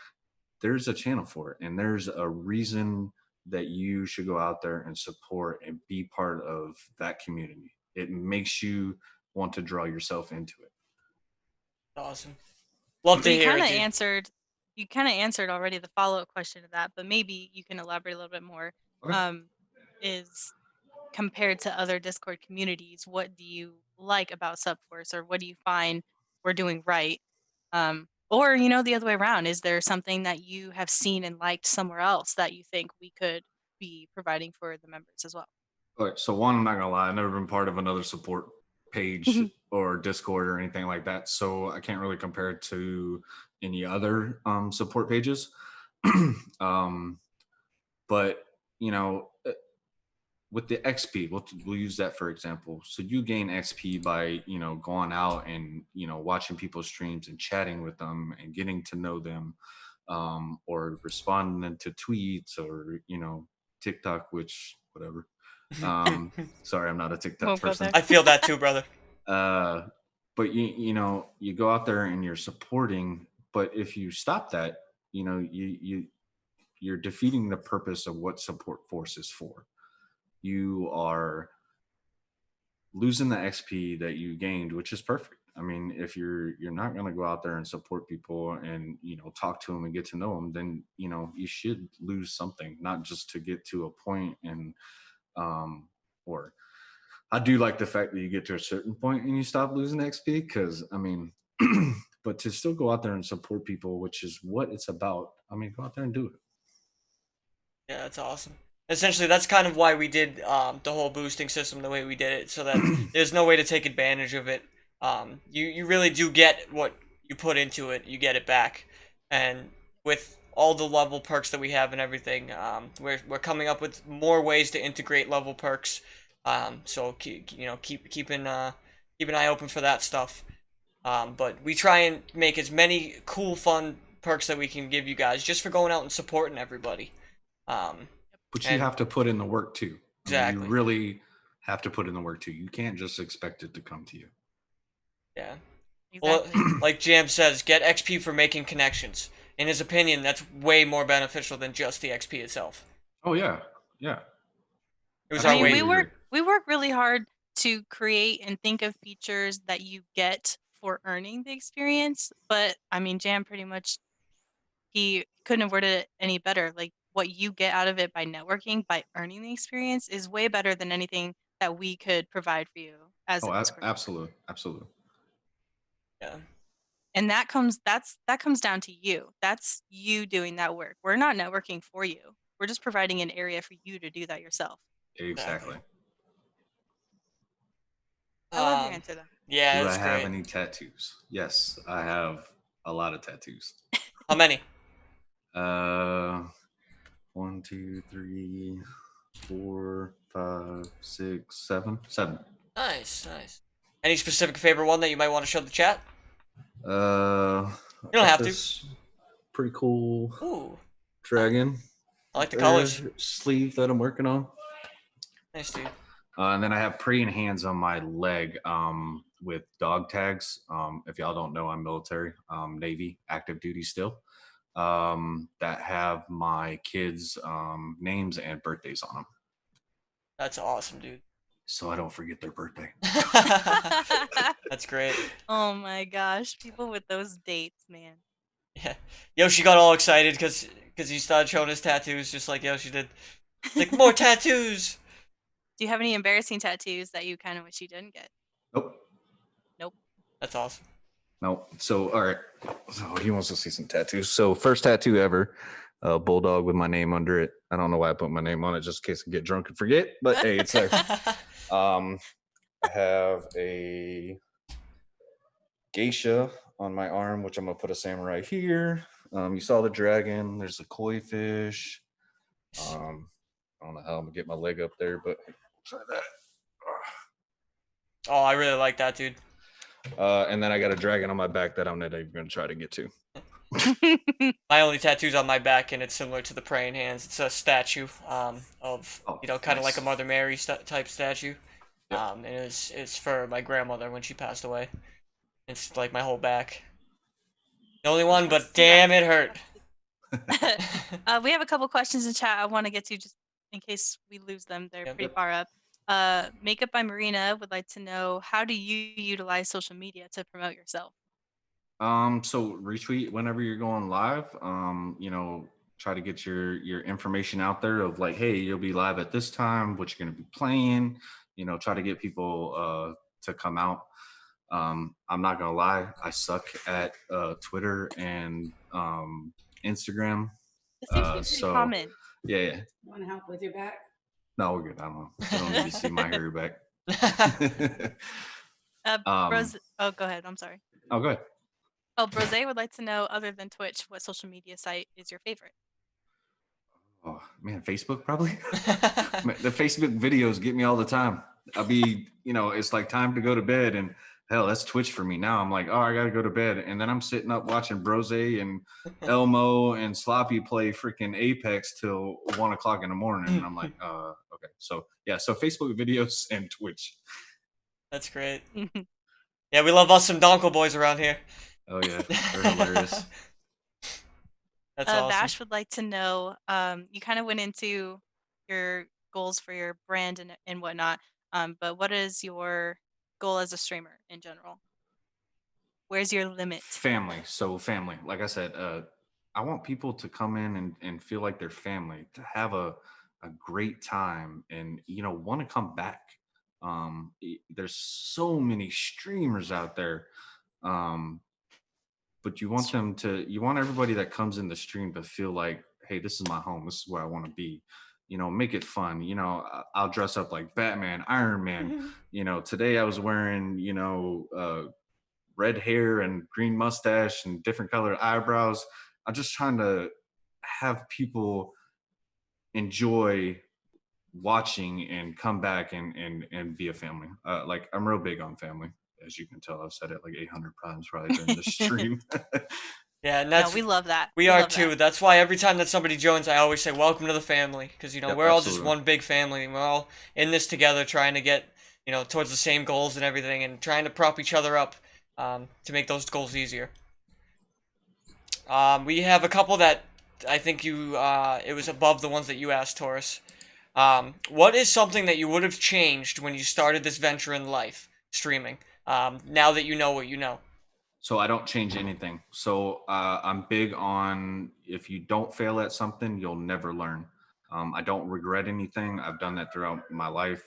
there's a channel for it, and there's a reason that you should go out there and support and be part of that community. It makes you want to draw yourself into it. Awesome. Love So to you hear kind it, of dude. answered, already the follow-up question to that, but maybe you can elaborate a little bit more. Okay. Is compared to other Discord communities, what do you like about Supforce, or what do you find we're doing right? Or the other way around, is there something that you have seen and liked somewhere else that you think we could be providing for the members as well? All right, so one, I'm not gonna lie, I've never been part of another support page or Discord or anything like that, so I can't really compare it to any other support pages. um, but with the XP, we'll use that for example. So you gain XP by going out and watching people's streams and chatting with them and getting to know them, or responding to tweets or TikTok, which whatever. Sorry, I'm not a TikTok Won't go person. there. I feel that too, brother. But you go out there and you're supporting, but if you stop that, you're defeating the purpose of what support force is for. You are losing the XP that you gained, which is perfect. I mean, if you're not going to go out there and support people and talk to them and get to know them, then you should lose something, not just to get to a point and or I do like the fact that you get to a certain point and you stop losing XP, because I mean, but to still go out there and support people, which is what it's about. I mean, go out there and do it. Yeah, that's awesome. Essentially, that's kind of why we did the whole boosting system the way we did it, so that there's no way to take advantage of it. You really do get what you put into it, you get it back, and with all the level perks that we have and everything, we're coming up with more ways to integrate level perks. So keep an eye open for that stuff. But we try and make as many cool, fun perks that we can give you guys just for going out and supporting everybody. But you have to put in the work too. Exactly. I mean, you really have to put in the work too. You can't just expect it to come to you. Yeah. Exactly. Well, like Jam says, get XP for making connections. In his opinion, that's way more beneficial than just the XP itself. Oh yeah, yeah. It was I our mean, way. we work really hard to create and think of features that you get for earning the experience. But I mean, Jam pretty much, he couldn't have worded it any better. Like, what you get out of it by networking, by earning the experience, is way better than anything that we could provide for you as a Discord. Absolutely, absolutely. Yeah. And that comes down to you. That's you doing that work. We're not networking for you. We're just providing an area for you to do that yourself. Exactly. I love your answer though. Yeah, Do I it's have great. any tattoos? Yes, I have a lot of tattoos. How many? 1, 2, 3, 4, 5, 6, 7. 7. Nice. Any specific favorite one that you might want to show the chat? You don't have to. Pretty cool. Ooh. Dragon. I like the colors. Sleeve that I'm working on. Nice, dude. And then I have praying hands on my leg with dog tags. If y'all don't know, I'm military, Navy, active duty still. That have my kids' names and birthdays on them. That's awesome, dude. So I don't forget their birthday. That's great. Oh my gosh, people with those dates, man. Yeah. Yoshi got all excited because he started showing his tattoos just like Yoshi did. Like, more tattoos! Do you have any embarrassing tattoos that you kind of wish you didn't get? Nope. That's awesome. Nope. So, all right. So he wants to see some tattoos. So first tattoo ever, a bulldog with my name under it. I don't know why I put my name on it, just in case I get drunk and forget. But hey, it's there. I have a geisha on my arm, which I'm gonna put a samurai here. You saw the dragon. There's a koi fish. I don't know how I'm gonna get my leg up there, but try that. Oh, I really like that, dude. And then I got a dragon on my back that I'm not even gonna try to get to. My only tattoo's on my back, and it's similar to the praying hands. It's a statue of kind of like a Mother Mary type statue. Yep. And it's for my grandmother when she passed away. It's like my whole back. The only one, but damn, it hurt. We have a couple questions in chat I want to get to just in case we lose them. They're pretty far up. Makeup by Marina would like to know, how do you utilize social media to promote yourself? So retweet whenever you're going live. Try to get your information out there of like, hey, you'll be live at this time, what you're gonna be playing. Try to get people to come out. I'm not gonna lie, I suck at Twitter and Instagram. This seems pretty common. Yeah. Want to help with your back? No, we're good. I don't need to see my hairy back. Go ahead. I'm sorry. Oh, go ahead. Oh, Brose would like to know, other than Twitch, what social media site is your favorite? Oh man, Facebook probably. The Facebook videos get me all the time. I'll be, it's like time to go to bed, and hell, that's Twitch for me now. I'm like, oh, I gotta go to bed, and then I'm sitting up watching Brose and Elmo and Sloppy play freaking Apex till 1 o'clock in the morning, and I'm like, okay, so yeah, so Facebook videos and Twitch. That's great. Yeah, we love us some Donkle boys around here. Oh yeah, they're hilarious. That's awesome. Vash would like to know, you kind of went into your goals for your brand and whatnot, but what is your goal as a streamer in general? Where's your limit? Family. So family. Like I said, I want people to come in and feel like they're family, to have a great time, and want to come back. There's so many streamers out there, um, but you want them to. You want everybody that comes in the stream to feel like, hey, this is my home. This is where I want to be. Make it fun. I'll dress up like Batman, Iron Man. Today I was wearing, red hair and green mustache and different colored eyebrows. I'm just trying to have people enjoy watching and come back and be a family. Like, I'm real big on family, as you can tell. I've said it like 800 times probably during the stream. Yeah, and No, we love that. We are too. That. That's why every time that somebody joins, I always say, "Welcome to the family," because Yep, we're all absolutely. just one big family, and we're all in this together, trying to get towards the same goals and everything, and trying to prop each other up to make those goals easier. We have a couple that I think it was above the ones that you asked, Taurus. What is something that you would have changed when you started this venture in life, streaming? Now that you know what you know. So I don't change anything. So I'm big on, if you don't fail at something, you'll never learn. I don't regret anything. I've done that throughout my life.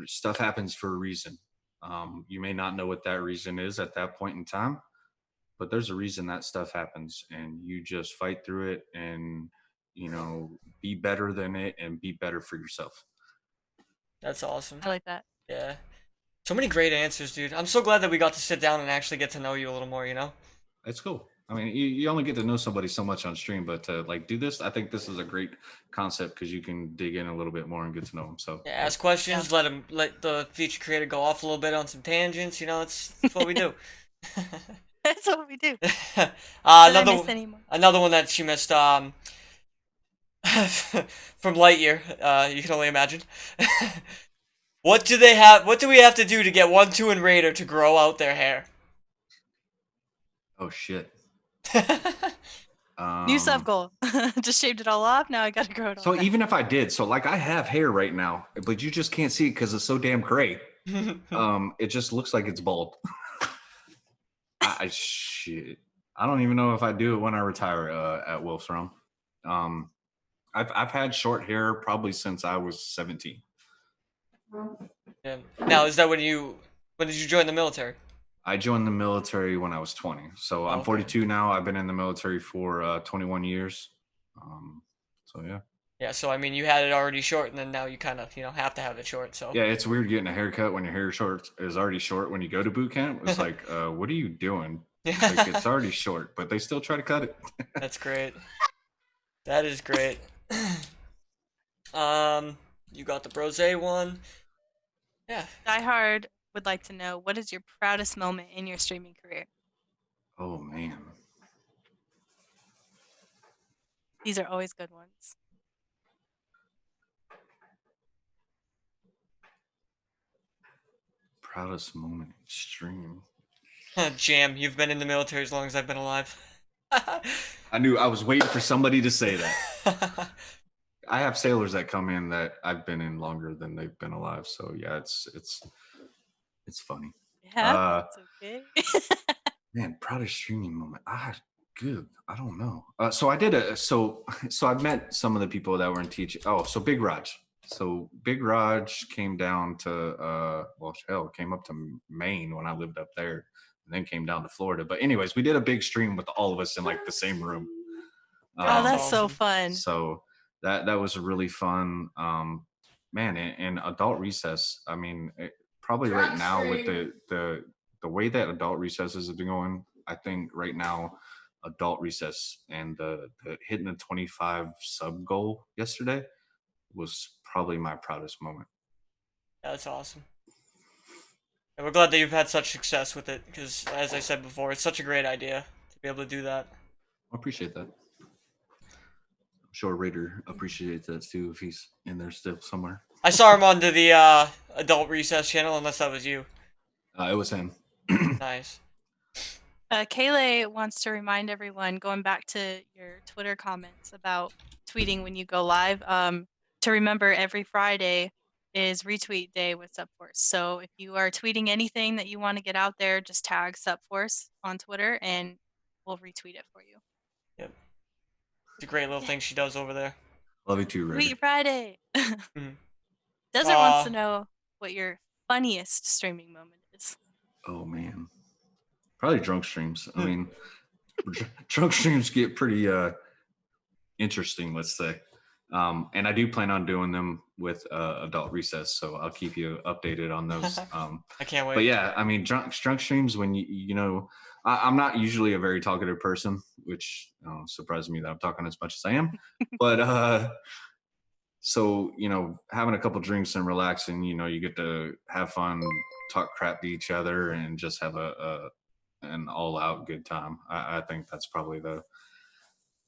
Stuff happens for a reason. You may not know what that reason is at that point in time, but there's a reason that stuff happens, and you just fight through it and be better than it and be better for yourself. That's awesome. I like that. Yeah. So many great answers, dude. I'm so glad that we got to sit down and actually get to know you a little more, It's cool. I mean, you only get to know somebody so much on stream, but to do this, I think this is a great concept because you can dig in a little bit more and get to know them. So yeah, ask questions, let the feature creator go off a little bit on some tangents. That's what we do. That's what we do. Another one that she missed. From Lightyear, you can only imagine. What do we have to do to get 1, 2, and Raider to grow out their hair? Oh shit. New sub goal. Just shaved it all off. Now I gotta grow it all So back. even if I did, so like I have hair right now, but you just can't see it because it's so damn gray. It just looks like it's bald. Shit. I don't even know if I do it when I retire at Wolf's Realm. I've had short hair probably since I was 17. Yeah. Now, is that when did you join the military? I joined the military when I was 20. So I'm 42 now. I've been in the military for 21 years. So yeah. Yeah, so I mean, you had it already short, and then now you kind of, have to have it short. So yeah, it's weird getting a haircut when your hair is already short when you go to boot camp. It's like, what are you doing? Like, it's already short, but they still try to cut it. That's great. That is great. You got the Brose one. Yeah. Die Hard would like to know, what is your proudest moment in your streaming career? Oh man. These are always good ones. Proudest moment in stream. Jam, you've been in the military as long as I've been alive. I knew I was waiting for somebody to say that. I have sailors that come in that I've been in longer than they've been alive. So yeah, it's funny. Yeah, it's okay. Man, proudest streaming moment. I don't know. So I did so I've met some of the people that were in teaching. Oh, so Big Raj. So Big Raj came down to came up to Maine when I lived up there, and then came down to Florida. But anyways, we did a big stream with all of us in like the same room. Oh, that's so fun. So that was really fun. Man, in adult recess, I mean, probably right now with the way that adult recesses have been going, I think right now adult recess and the hitting the 25 sub goal yesterday was probably my proudest moment. That's awesome. And we're glad that you've had such success with it, because as I said before, it's such a great idea to be able to do that. I appreciate that. I'm sure Raider appreciates that too if he's in there still somewhere. I saw him on the Adult Recess channel, unless that was you. It was him. Nice. Kayleigh wants to remind everyone, going back to your Twitter comments about tweeting when you go live, to remember every Friday is retweet day with Supforce. So if you are tweeting anything that you want to get out there, just tag Supforce on Twitter and we'll retweet it for you. Yep. It's a great little thing she does over there. Love you too, Raider. Tweet Friday. Mhm. Desert wants to know what your funniest streaming moment is. Oh man, probably drunk streams. I mean, drunk streams get pretty interesting, let's say. And I do plan on doing them with Adult Recess, so I'll keep you updated on those. I can't wait. But yeah, I mean, drunk streams when you know, I'm not usually a very talkative person, which surprises me that I'm talking as much as I am. But so you know, having a couple drinks and relaxing, you know, you get to have fun, talk crap to each other, and just have an all-out good time. I think that's probably the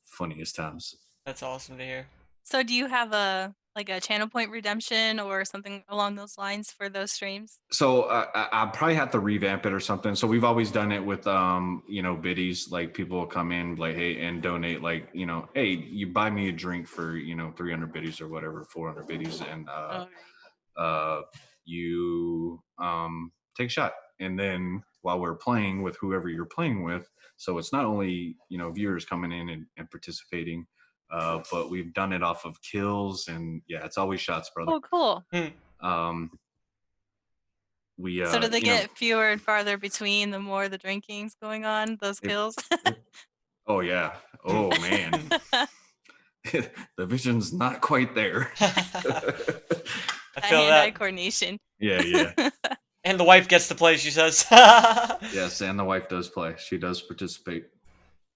funniest times. That's awesome to hear. So do you have a channel point redemption or something along those lines for those streams? So I probably have to revamp it or something. So we've always done it with you know, biddies. Like people will come in like, hey, and donate, like, you know, hey, you buy me a drink for, you know, 300 biddies or whatever, 400 biddies, and you take a shot. And then while we're playing with whoever you're playing with, so it's not only, you know, viewers coming in and participating, but we've done it off of kills, and yeah, it's always shots, brother. Oh, cool. So do they get fewer and farther between the more the drinking's going on, those kills? Oh yeah. Oh man. The vision's not quite there. I feel that. Hand-eye coordination. Yeah. And the wife gets to play, she says. Yes, and the wife does play. She does participate.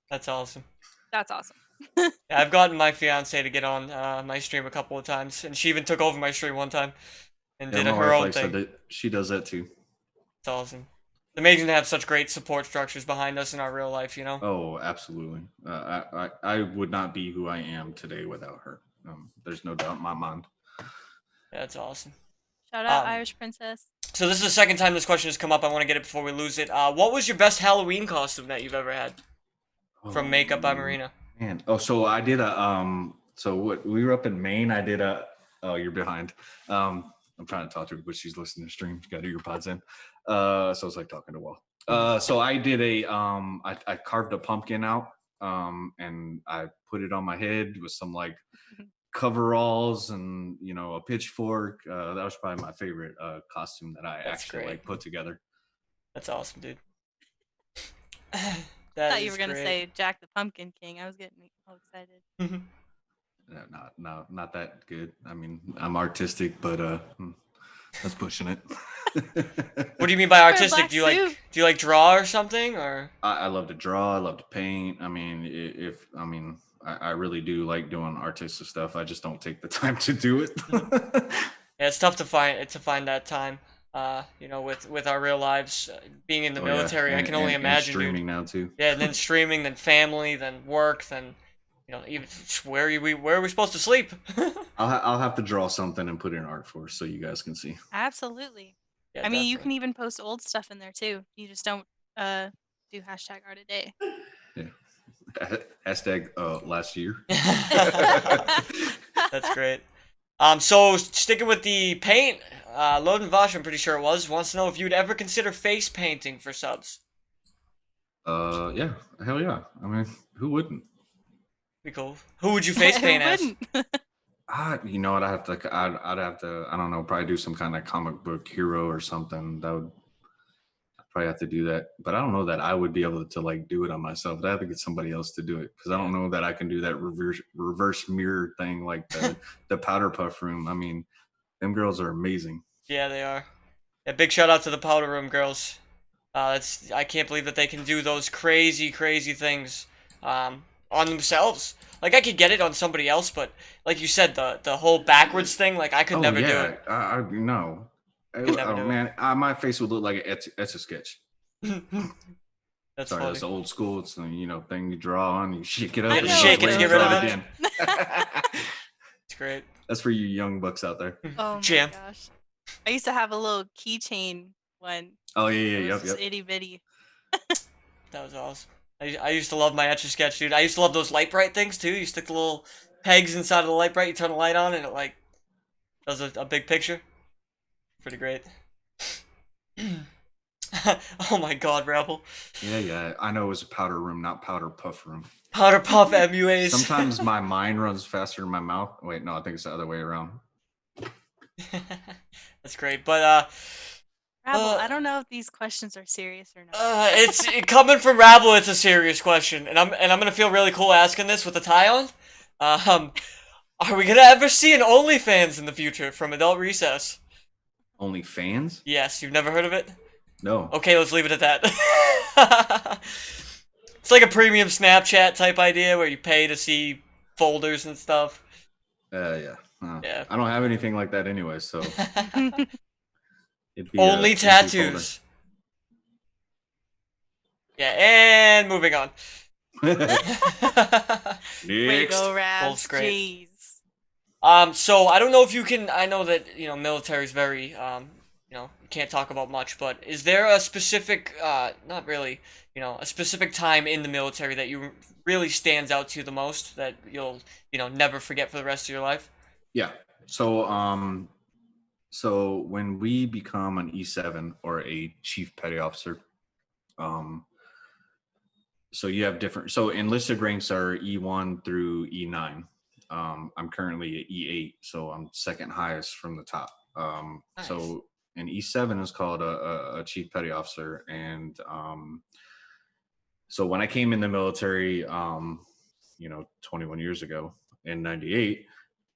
That's awesome. That's awesome. Yeah, I've gotten my fiance to get on my stream a couple of times, and she even took over my stream one time and did her own thing. She does that too. It's awesome. It's amazing to have such great support structures behind us in our real life, you know? Oh, absolutely. I would not be who I am today without her. There's no doubt in my mind. Yeah, that's awesome. Shout out Irish Princess. So this is the second time this question has come up. I want to get it before we lose it. What was your best Halloween costume that you've ever had? From Makeup by Marina. Man. Oh, so I did a so what we were up in Maine. I did a you're behind. I'm trying to talk to her, but she's listening to stream. You gotta do your pods in. So it's like talking to a wall. So I did I carved a pumpkin out, and I put it on my head with some like coveralls and, you know, a pitchfork. That was probably my favorite costume that I actually like put together. That's awesome, dude. I thought you were gonna say Jack the Pumpkin King. I was getting all excited. Not that good. I mean, I'm artistic, but that's pushing it. What do you mean by artistic? Do you like draw or something, or? I love to draw. I love to paint. I mean, I really do like doing artistic stuff. I just don't take the time to do it. Yeah, it's tough to find that time. You know, with our real lives, being in the military, I can only imagine. And streaming now too. Yeah, and then streaming, then family, then work, then, you know, even where are we supposed to sleep? I'll have to draw something and put it in art for so you guys can see. Absolutely. Yeah, I mean, you can even post old stuff in there too. You just don't do hashtag art a day. Yeah. Hashtag last year. That's great. So sticking with the paint, Loden Vosh, I'm pretty sure it wants to know if you'd ever consider face painting for subs. Yeah, hell yeah. I mean, who wouldn't? Be cool. Who would you face paint as? You know what? I'd have to. I don't know. Probably do some kind of comic book hero or something. I'd probably have to do that. But I don't know that I would be able to like do it on myself. I'd have to get somebody else to do it because I don't know that I can do that reverse mirror thing like the Powder Puff Room. I mean, them girls are amazing. Yeah, they are. Yeah, big shout out to the Powder Room girls. I can't believe that they can do those crazy things on themselves. Like, I could get it on somebody else, but like you said, the whole backwards thing, like I could never do it. No. never do it. Man, my face would look like an etch a sketch. That's Sorry, funny. that's the old school. It's the thing you draw on, you shake it up, I and know you shake it to get rid of draw it. again. It's great. That's for you young bucks out there. Oh my Champ. gosh. I used to have a little keychain one. Oh It yeah, was yep. just itty bitty. That was awesome. I used to love my Etch a Sketch, dude. I used to love those light bright things too. You stick the little pegs inside of the light bright, you turn the light on, and it like does a big picture. Pretty great. Oh my god, Rebel. Yeah. I know it was a powder room, not powder puff room. Powder Puff MUAs. Sometimes my mind runs faster than my mouth. Wait, no, I think it's the other way around. That's great, but Rabble, I don't know if these questions are serious or not. it's coming from Rabble. It's a serious question, and I'm gonna feel really cool asking this with a tie on. Are we gonna ever see an OnlyFans in the future from Adult Recess? Only fans? Yes, you've never heard of it? No. Okay, let's leave it at that. It's like a premium Snapchat type idea where you pay to see folders and stuff. Yeah. Yeah. I don't have anything like that anyway, so it'd be Only empty tattoos. Yeah, and moving on. folder. Way to Next. go, Rabs. Bold's great. Jeez. So I don't know if you can. I know that military is very you can't talk about much. But is there a specific, not really, a specific time in the military that you really stands out to you the most that you'll never forget for the rest of your life? Yeah. So when we become an E7 or a chief petty officer, so you have different. So enlisted ranks are E1 through E9. I'm currently at E8, so I'm second highest from the top. Nice. So an E7 is called a chief petty officer, and so when I came in the military, 21 years ago in '98,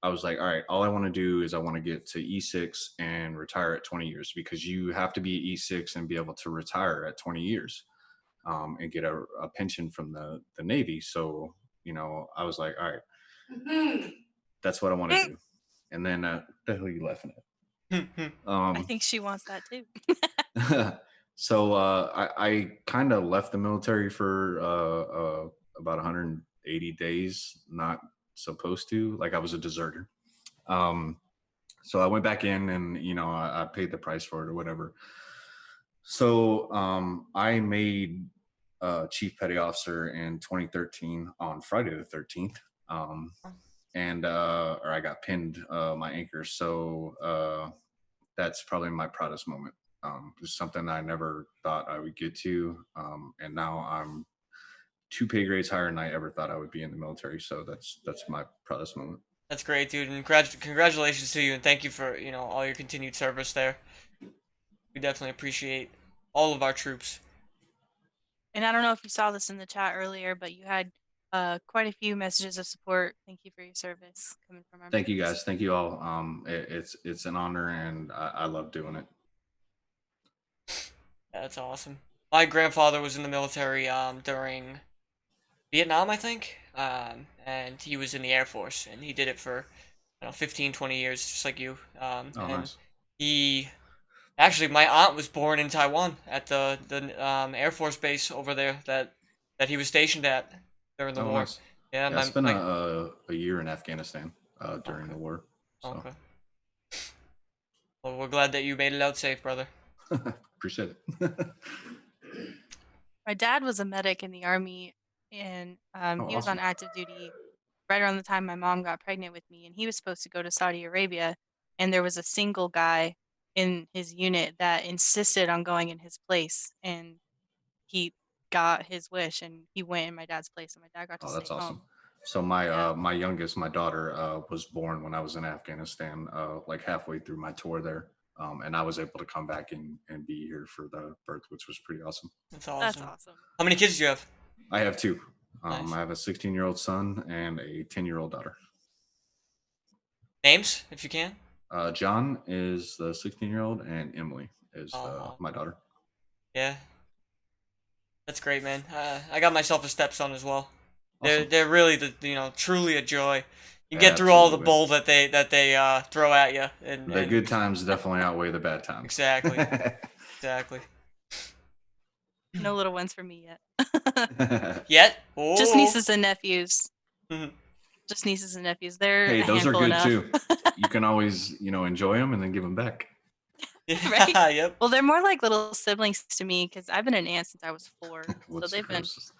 I was like, all right, all I want to do is I want to get to E6 and retire at 20 years, because you have to be E6 and be able to retire at 20 years and get a pension from the Navy. So, I was like, all right, that's what I want to do. And then, the hell are you laughing at? I think she wants that too. So I kind of left the military for about 180 days, not supposed to, like I was a deserter. So I went back in and, I paid the price for it or whatever. So I made chief petty officer in 2013 on Friday the 13th. Or I got pinned my anchor. So that's probably my proudest moment. It's something I never thought I would get to. And now I'm 2 pay grades higher than I ever thought I would be in the military. So that's my proudest moment. That's great, dude, and congratulations to you, and thank you for all your continued service there. We definitely appreciate all of our troops. And I don't know if you saw this in the chat earlier, but you had quite a few messages of support. Thank you for your service coming from our Thank you members. guys. Thank you all. It's an honor, and I love doing it. That's awesome. My grandfather was in the military during Vietnam, I think, and he was in the Air Force, and he did it for 15, 20 years, just like you. And Nice. he actually, my aunt was born in Taiwan at the Air Force base over there that he was stationed at during the war. Nice. Yeah, I spent a year in Afghanistan during the war. So. Okay. Well, we're glad that you made it out safe, brother. Appreciate it. My dad was a medic in the Army, and he was on awesome. active duty right around the time my mom got pregnant with me, and he was supposed to go to Saudi Arabia, and there was a single guy in his unit that insisted on going in his place, and he got his wish, and he went in my dad's place, and my dad got to That's stay awesome. home. So my youngest, my daughter, was born when I was in Afghanistan, like halfway through my tour there. And I was able to come back and be here for the birth, which was pretty awesome. That's awesome. That's awesome. How many kids do you have? I have 2. Nice. I have a 16-year-old son and a 10-year-old daughter. Names, if you can. John is the 16-year-old, and Emily is my daughter. Yeah. That's great, man. I got myself a stepson as well. Awesome. They're really truly a joy. You get through all the Absolutely. bull that they throw at you. The good times definitely outweigh the bad times. Exactly. Exactly. No little ones for me yet. Yet? Oh. Just nieces and nephews. Mhm. Just nieces and nephews. They're Hey, a those are handful good enough. too. You can always, enjoy them and then give them back. Yeah, Right? Yep. Well, they're more like little siblings to me because I've been an aunt since I was 4. So What's the grossest?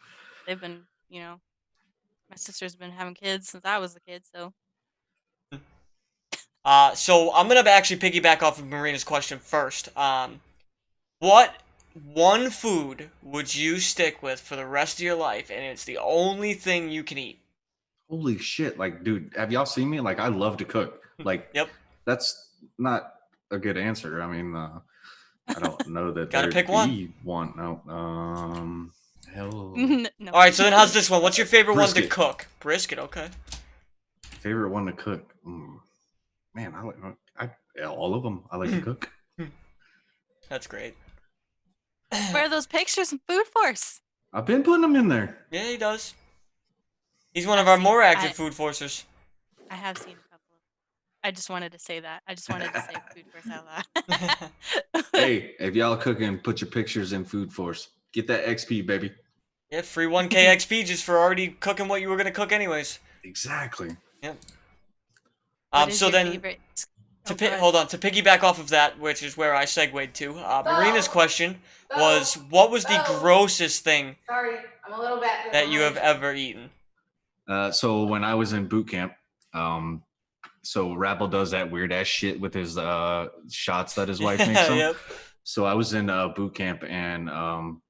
they've been, my sister's been having kids since I was a kid. So So I'm gonna actually piggyback off of Marina's question first. What one food would you stick with for the rest of your life, and it's the only thing you can eat? Holy shit! Like, dude, have y'all seen me? Like, I love to cook. Like, Yep. that's not a good answer. I mean, I don't know that Gotta there'd pick one. be one. No. Hell. no. All right. So then, how's this one? What's your favorite one to Brisket. cook? Brisket. Okay. Favorite one to cook? Man, all of them. I like to cook. That's great. Where are those pictures in Food Force? I've been putting them in there. Yeah, he does. He's one of our more active food forcers. I have seen a couple. I just wanted to say that. I just wanted to say Food Force out loud. Hey, if y'all cooking, put your pictures in Food Force. Get that XP, baby. Yeah, free 1K XP just for already cooking what you were gonna cook anyways. Exactly. Yep. What is So your then, favorite? hold on, to piggyback off of that, which is where I segued to, Marina's question was, what was the grossest thing Sorry, I'm a little bit. that you have ever eaten? So when I was in boot camp, so Rabble does that weird ass shit with his shots that his wife makes him. Yep. So I was in boot camp, and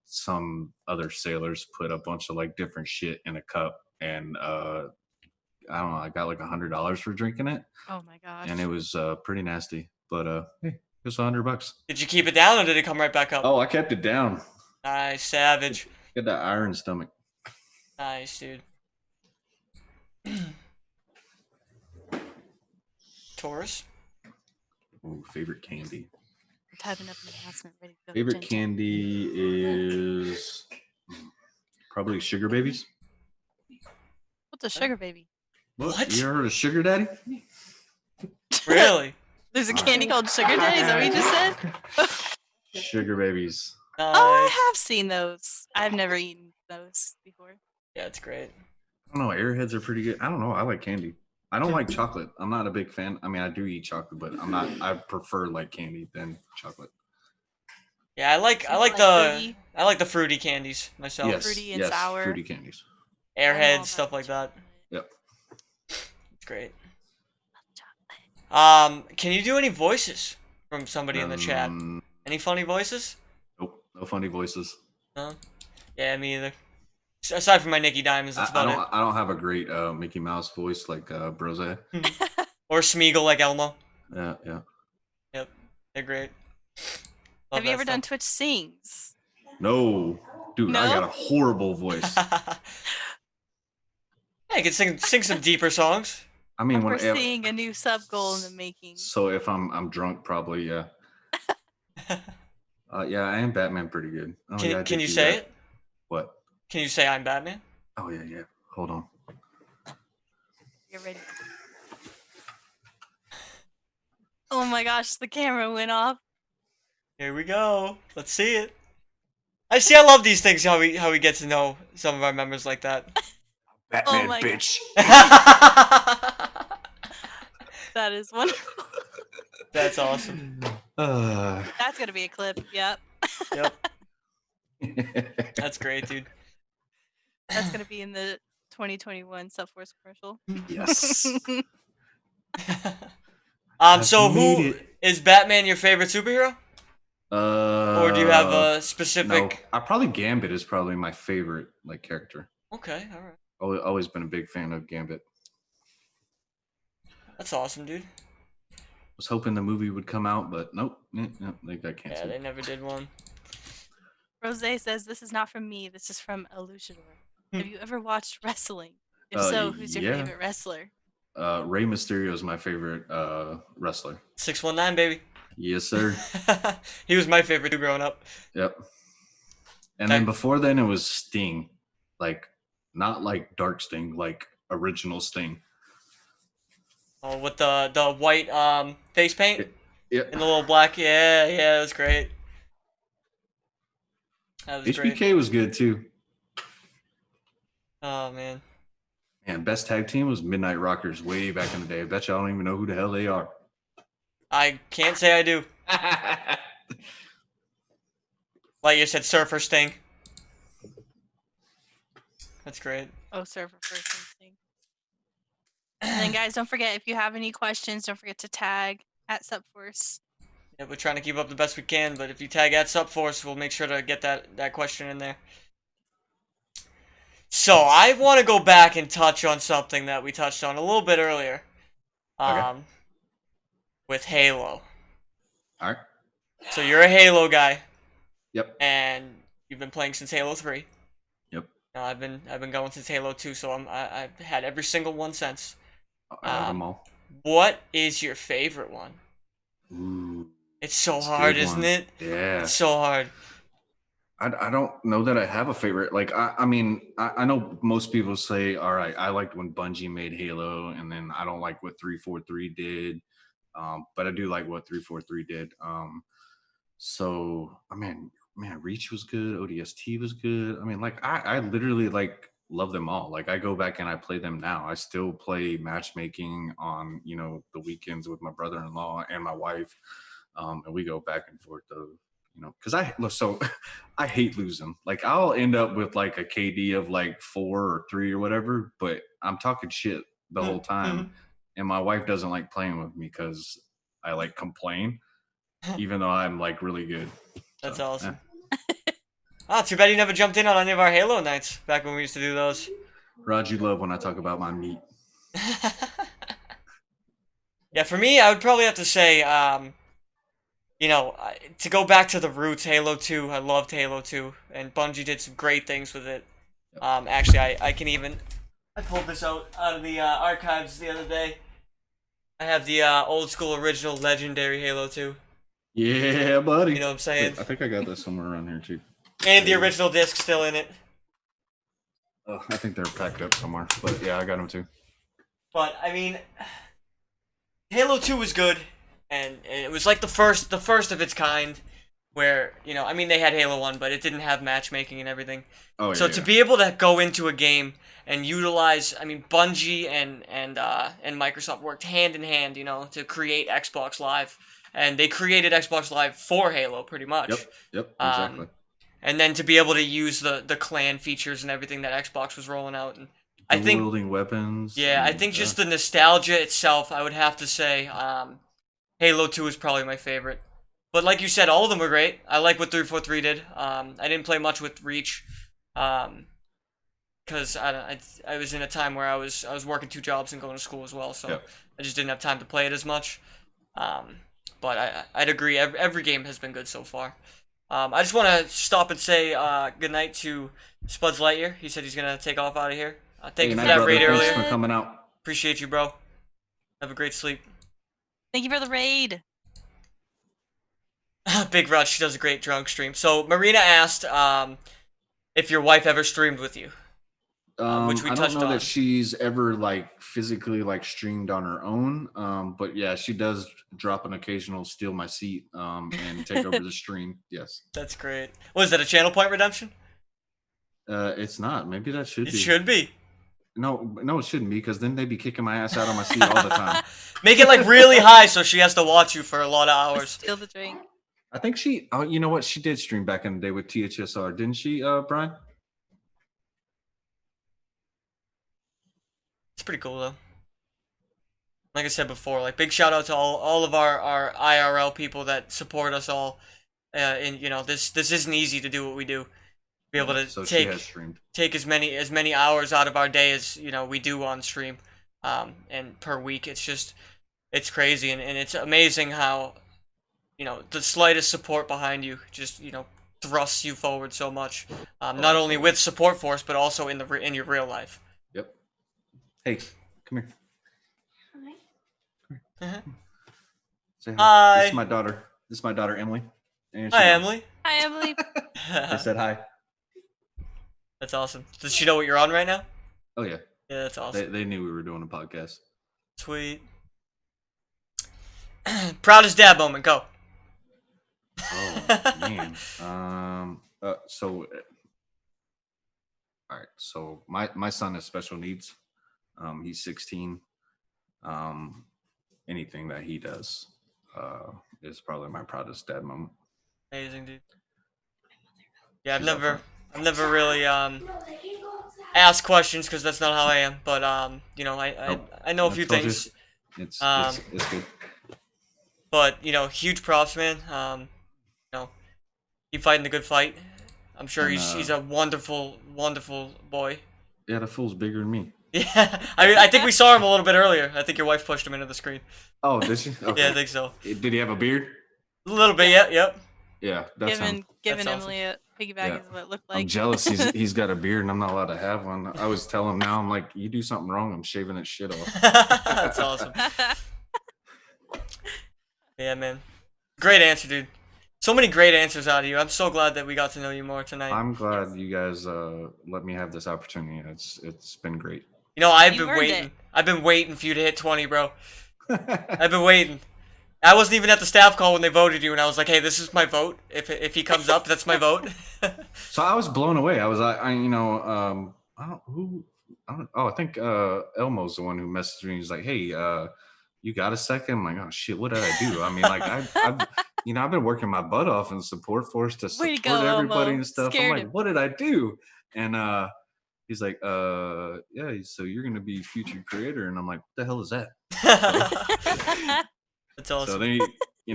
some other sailors put a bunch of like different shit in a cup, and I don't know, I got like $100 for drinking it, Oh my gosh. and it was pretty nasty. But hey, it was $100. Did you keep it down or did it come right back up? Oh, I kept it down. Nice, savage. Get that iron stomach. Nice, dude. Taurus? Ooh, favorite candy. I'm typing up an announcement ready to go. Favorite Jen. candy is probably sugar babies. What's a sugar baby? What? You ever heard of sugar daddy? Really? There's a candy called Sugar Daddy. Is that what you just said? Sugar babies. Oh, Nice. I have seen those. I've never eaten those before. Yeah, it's great. I don't know. Airheads are pretty good. I don't know. I like candy. I don't like chocolate. I'm not a big fan. I mean, I do eat chocolate, but I'm not. I prefer like candy than chocolate. Yeah, I like the fruity candies myself. Yes, fruity and yes, sour. fruity candies. I'm all Airheads, about stuff like that. Yep. It's great. Can you do any voices from somebody in the chat? Any funny voices? Nope. No funny voices. No. Yeah, me either. Aside from my Nicky Diamonds, that's about it. I don't have a great Mickey Mouse voice like Brose. Or Smeagol like Elmo. Yeah, yeah. Yep, they're great. Love Have you that ever done stuff. Twitch Sings? No, dude, No? I got a horrible voice. Yeah, you can sing some deeper songs. I mean, We're when seeing a new sub goal in the making. so if I'm drunk, probably yeah. Yeah, I am Batman pretty good. Oh, yeah, I Can did you do say that. it? What? Can you say I'm Batman? Oh yeah, yeah. Hold on. You're ready. Oh my gosh, the camera went off. Here we go. Let's see it. I love these things. How we get to know some of our members like that. Batman, my bitch. That is wonderful. That's awesome. That's gonna be a clip. Yep. Yep. That's great, dude. That's gonna be in the 2021 Supforce commercial. Yes. So made who it. is Batman your favorite superhero? Or do you have a specific? No, probably Gambit is probably my favorite like character. Okay, all right. Always been a big fan of Gambit. That's awesome, dude. Was hoping the movie would come out, but nope, they got Yeah, canceled. they never did one. Rose says this is not from me. This is from Elucidor. Have you ever watched wrestling? If so, who's your yeah. favorite wrestler? Rey Mysterio is my favorite wrestler. 619, baby. Yes, sir. He was my favorite too growing up. Yep. And then before then, it was Sting, like not like Dark Sting, like original Sting. Oh, with the white face paint Yep. and the little black. Yeah, that was great. That was great. HBK was good too. Oh man. And best tag team was Midnight Rockers way back in the day. I bet y'all don't even know who the hell they are. I can't say I do. Like you said, Surfer Sting. That's great. Oh, server first instinct. And then, guys, don't forget, if you have any questions, don't forget to tag at Supforce. Yeah, we're trying to keep up the best we can, but if you tag at Supforce, we'll make sure to get that question in there. So, I want to go back and touch on something that we touched on a little bit earlier. Okay. With Halo. All right. So, you're a Halo guy. Yep. And you've been playing since Halo 3. Yep. I've been going since Halo 2, so I've had every single one since. I have them all. What is your favorite one? Ooh, It's so that's a hard, good isn't one. it? Yeah. It's so hard. I don't know that I have a favorite. Like, I mean, I know most people say, all right, I liked when Bungie made Halo, and then I don't like what 343 did. But I do like what 343 did. So, I mean, man, Reach was good. ODST was good. I mean, like, I literally, like, love them all. Like, I go back and I play them now. I still play matchmaking on, the weekends with my brother-in-law and my wife. And we go back and forth, though. Because I hate losing. Like, I'll end up with like a KD of like 4 or 3 or whatever, but I'm talking shit the whole time. And my wife doesn't like playing with me because I like complain, even though I'm like really good. That's awesome. Too bad you never jumped in on any of our Halo nights back when we used to do those. Rod, you love when I talk about my meat. Yeah, for me, I would probably have to say, to go back to the roots, Halo 2, I loved Halo 2, and Bungie did some great things with it. Actually, I pulled this out of the archives the other day. I have the old school original legendary Halo 2. Yeah, buddy. You know what I'm saying? Wait, I think I got that somewhere around here too. And the original disc still in it. Oh, I think they're packed up somewhere, but yeah, I got them too. But I mean, Halo 2 was good, and it was like the first of its kind, where they had Halo 1, but it didn't have matchmaking and everything. Oh, yeah. So to be able to go into a game and utilize, Bungie and Microsoft worked hand in hand, to create Xbox Live, and they created Xbox Live for Halo, pretty much. Yep, exactly. And then to be able to use the clan features and everything that Xbox was rolling out, and I think wielding weapons. Yeah, I think just the nostalgia itself, I would have to say, Halo 2 is probably my favorite. But like you said, all of them were great. I like what 343 did. I didn't play much with Reach, because I was in a time where I was working 2 jobs and going to school as well, so I just didn't have time to play it as much. But I'd agree, every game has been good so far. I just want to stop and say goodnight to Spuds Lightyear. He said he's going to take off out of here. Thank you for that raid earlier. Thanks for coming out. Appreciate you, bro. Have a great sleep. Thank you for the raid. Big Rod, she does a great drunk stream. So Marina asked if your wife ever streamed with you, which we touched on. I don't know that she's ever like physically like streamed on her own, but yeah, she does drop an occasional steal my seat and take over the stream. Yes, that's great. Was that a channel point redemption? It's not. Maybe that should be. It should be. No, it shouldn't be, because then they'd be kicking my ass out of my seat all the time. Make it like really high so she has to watch you for a lot of hours. Steal the drink. I think she. Oh, you know what? She did stream back in the day with THSR, didn't she, Brian? It's pretty cool though. Like I said before, like big shout out to all of our IRL people that support us all. And this isn't easy to do what we do. Be able to take as many hours out of our day as we do on stream, and per week. It's crazy, and it's amazing how the slightest support behind you just thrusts you forward so much. Not only with Support Force, but also in your real life. Yep. Hey, come here. Uh-huh. Say hi. Hi. This is my daughter Emily. And Hi, Emily. Hi, Emily. I said hi. That's awesome. Does she know what you're on right now? Oh yeah. Yeah, that's awesome. They knew we were doing a podcast. Sweet. Proudest dad moment. Go. Oh man. So all right. So my son has special needs. He's 16. Anything that he does is probably my proudest dad moment. Amazing, dude. Yeah, She's up front. I've never really asked questions because that's not how I am. But you know, I know a few told you. things. It's good. But you know, huge props, man. You know, keep fighting the good fight. I'm sure And, he's a wonderful boy. Yeah, the fool's bigger than me. Yeah, I think we saw him a little bit earlier. I think your wife pushed him into the screen. Oh, did she? Okay. Yeah, I think so. Did he have a beard? A little bit, yeah, yep. Yeah, that's him. Giving That's Emily a piggyback Yeah. is what it looked like. I'm jealous. He's got a beard and I'm not allowed to have one. I always tell him now. I'm like, you do something wrong, I'm shaving that shit off. That's awesome. Yeah, man. Great answer, dude. So many great answers out of you. I'm so glad that we got to know you more tonight. I'm glad you guys let me have this opportunity. It's been great. You know, I've You been earned waiting. it. I've been waiting for you to hit 20, bro. I've been waiting. I wasn't even at the staff call when they voted you, and I was like, "Hey, this is my vote. If he comes up, that's my vote." So I was blown away. I think Elmo's the one who messaged me. He's like, "Hey, you got a second?" I'm like, "Oh shit, what did I do?" I mean, like I've been working my butt off in support force to Way support to go, everybody Elmo. and stuff. Scared I'm like, him. "What did I do?" And he's like, yeah, so you're gonna be future creator," and I'm like, "What the hell is that?" That's awesome. So then,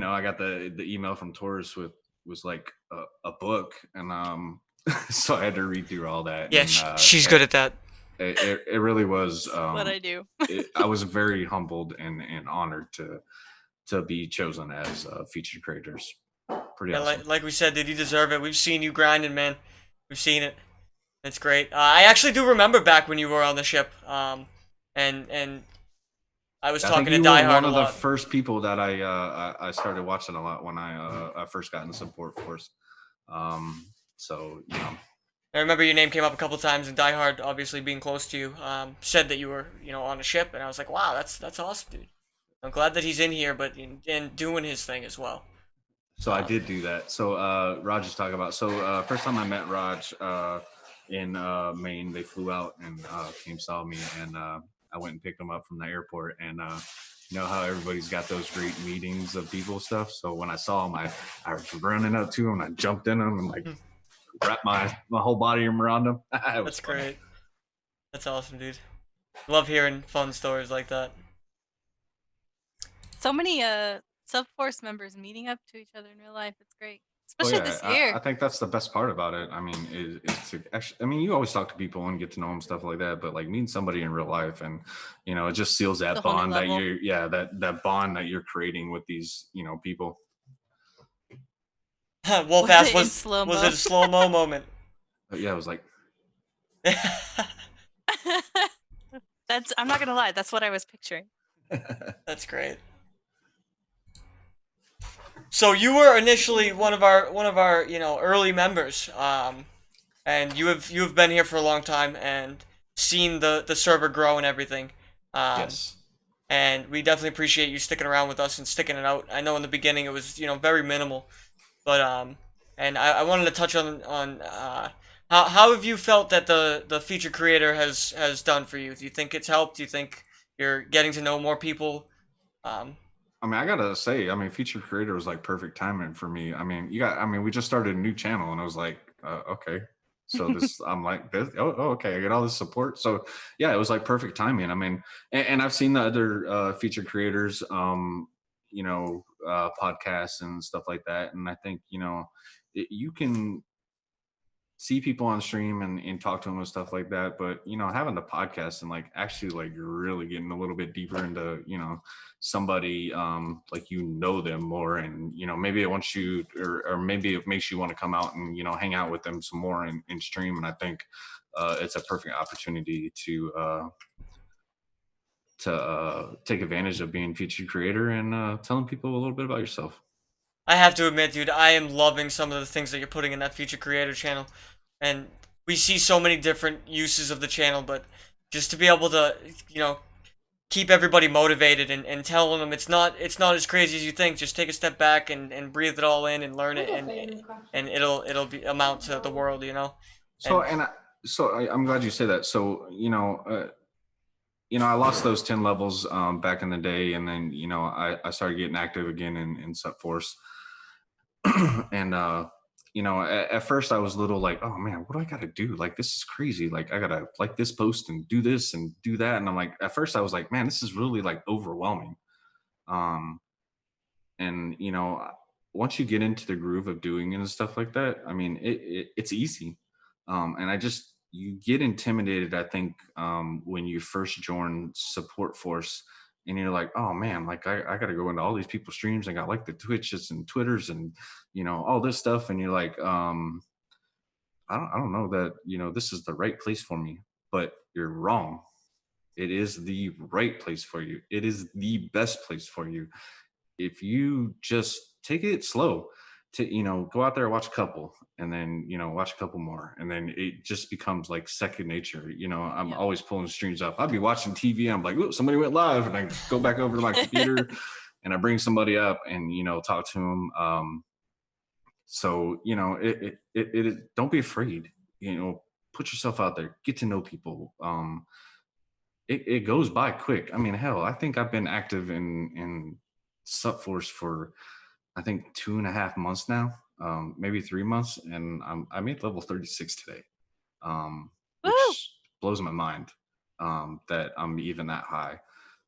I got the email from Taurus was like a book, and so I had to read through all that. Yeah, and, she's good at that. It really was. What I do. I was very humbled and honored to be chosen as featured creators. Pretty Yeah, awesome. like we said, dude, you deserve it. We've seen you grinding, man. We've seen it. It's great. I actually do remember back when you were on the ship. And I was I talking think to you were Die Hard one a of the lot. first people that I started watching a lot when I first got in the support force. So I remember your name came up a couple times, and Die Hard, obviously being close to you, said that you were, on a ship, and I was like, wow, that's awesome, dude. I'm glad that he's in here, but and doing his thing as well. So I did do that. So Raj is talking about. So first time I met Raj in Maine, they flew out and came saw me, and I went and picked him up from the airport. And you know how everybody's got those great meetings of people stuff. So when I saw him, I was running up to him, and I jumped in him and like wrapped my whole body around him. That's great. That's awesome, dude. Love hearing fun stories like that. So many Supforce members meeting up to each other in real life. It's great. Oh, Especially yeah, this year. I think that's the best part about it. I mean, is to actually, I mean, you always talk to people and get to know them, stuff like that, but like meeting somebody in real life, and it just seals that The whole new bond that level. that bond that you're creating with these people. Wolf Was it in was it a slow-mo moment? But yeah, I was like, I'm not gonna lie, that's what I was picturing. That's great. So you were initially one of our early members, and you have been here for a long time and seen the server grow and everything. yes. And we definitely appreciate you sticking around with us and sticking it out. I know in the beginning it was very minimal, but and I wanted to touch on how have you felt that the feature creator has done for you? Do you think it's helped? Do you think you're getting to know more people? I mean, I gotta say, I mean, feature creator was like perfect timing for me. I mean, we just started a new channel, and I was like, okay, so this, I'm like, this, okay, I get all this support. So yeah, it was like perfect timing. I mean, and I've seen the other feature creators, podcasts and stuff like that, and I think you can see people on stream and talk to them and stuff like that, but having the podcast and like actually like really getting a little bit deeper into somebody like them more, and maybe it wants you or maybe it makes you want to come out and hang out with them some more in stream. And I think it's a perfect opportunity to take advantage of being featured creator and telling people a little bit about yourself. I have to admit, dude, I am loving some of the things that you're putting in that feature creator channel. And we see so many different uses of the channel, but just to be able to, keep everybody motivated and telling them it's not as crazy as you think. Just take a step back and breathe it all in and learn it, and it'll be amount to the world, you know. So And I'm glad you say that. So I lost those 10 levels back in the day, and then I started getting active again in Supforce. And at first I was a little like, oh man, what do I gotta do? Like, this is crazy. Like, I gotta like this post and do this and do that. And I'm like, at first I was like, man, this is really like overwhelming. Um, and once you get into the groove of doing it and stuff like that, I mean, it's easy. And you get intimidated, I think, when you first join support force, and you're like, oh man, like I gotta go into all these people's streams. I got like the Twitches and Twitters and all this stuff, and you're like, I don't know that this is the right place for me. But you're wrong. It is the right place for you. It is the best place for you. If you just take it slow, to go out there, watch a couple, and then watch a couple more, and then it just becomes like second nature. I'm always pulling streams up. I'd be watching TV, I'm like, oh, somebody went live, and I go back over to my computer and I bring somebody up and talk to them. So it don't be afraid. Put yourself out there, get to know people. It goes by quick. I mean, hell, I think I've been active in Supforce for I think 2.5 months now, maybe 3 months, and I made level 36 today, which Woo! blows my mind that I'm even that high.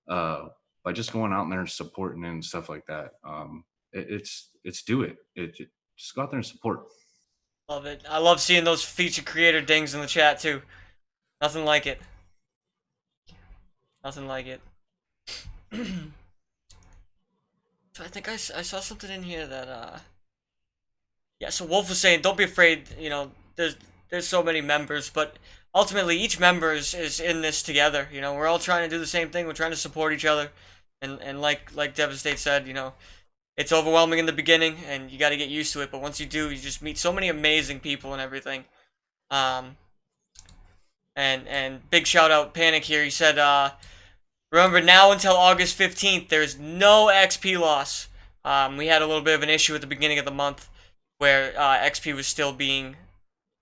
By just going out there and supporting and stuff like that, it's do it. Just go out there and support. love it. I love seeing those feature creator dings in the chat too. Nothing like it. Nothing like it. So I think I saw something in here that yeah, so Wolf was saying don't be afraid, there's so many members, but ultimately each member is in this together. We're all trying to do the same thing. We're trying to support each other. And like Devastate said, it's overwhelming in the beginning and you got to get used to it, but once you do, you just meet so many amazing people and everything. And big shout out Panic here. He said remember, now until August 15th, there's no XP loss. We had a little bit of an issue at the beginning of the month where XP was still being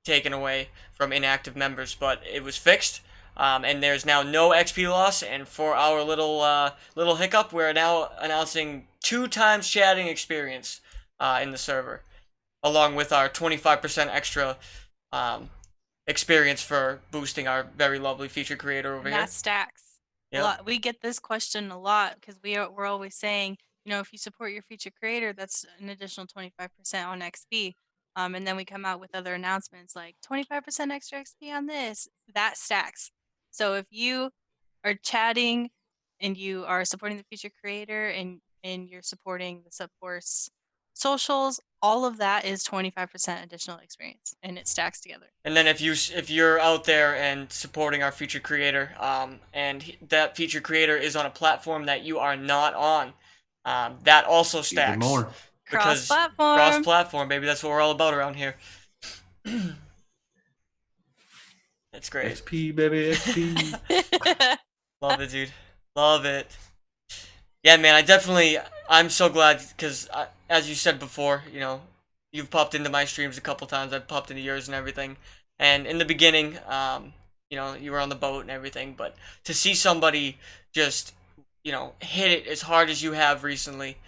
taken away from inactive members, but it was fixed. And there's now no XP loss. And for our little hiccup, we're now announcing 2 times chatting experience in the server, along with our 25% extra experience for boosting our very lovely feature creator over And here. that stacks. Yep. We get this question a lot because we're always saying, if you support your feature creator, that's an additional 25% on XP. And then we come out with other announcements like 25% extra XP on this. That stacks. So if you are chatting and you are supporting the feature creator and you're supporting the Supforce socials, all of that is 25% additional experience, and it stacks together. And then if you're out there and supporting our feature creator, and that feature creator is on a platform that you are not on, that also stacks. Even more. Cross-platform. Cross-platform, baby. That's what we're all about around here. That's great. XP, baby, XP. Love it, dude. Love it. Yeah, man, I'm so glad because, as you said before, you've popped into my streams a couple times. I've popped into yours and everything. And in the beginning, you were on the boat and everything. But to see somebody just, hit it as hard as you have recently,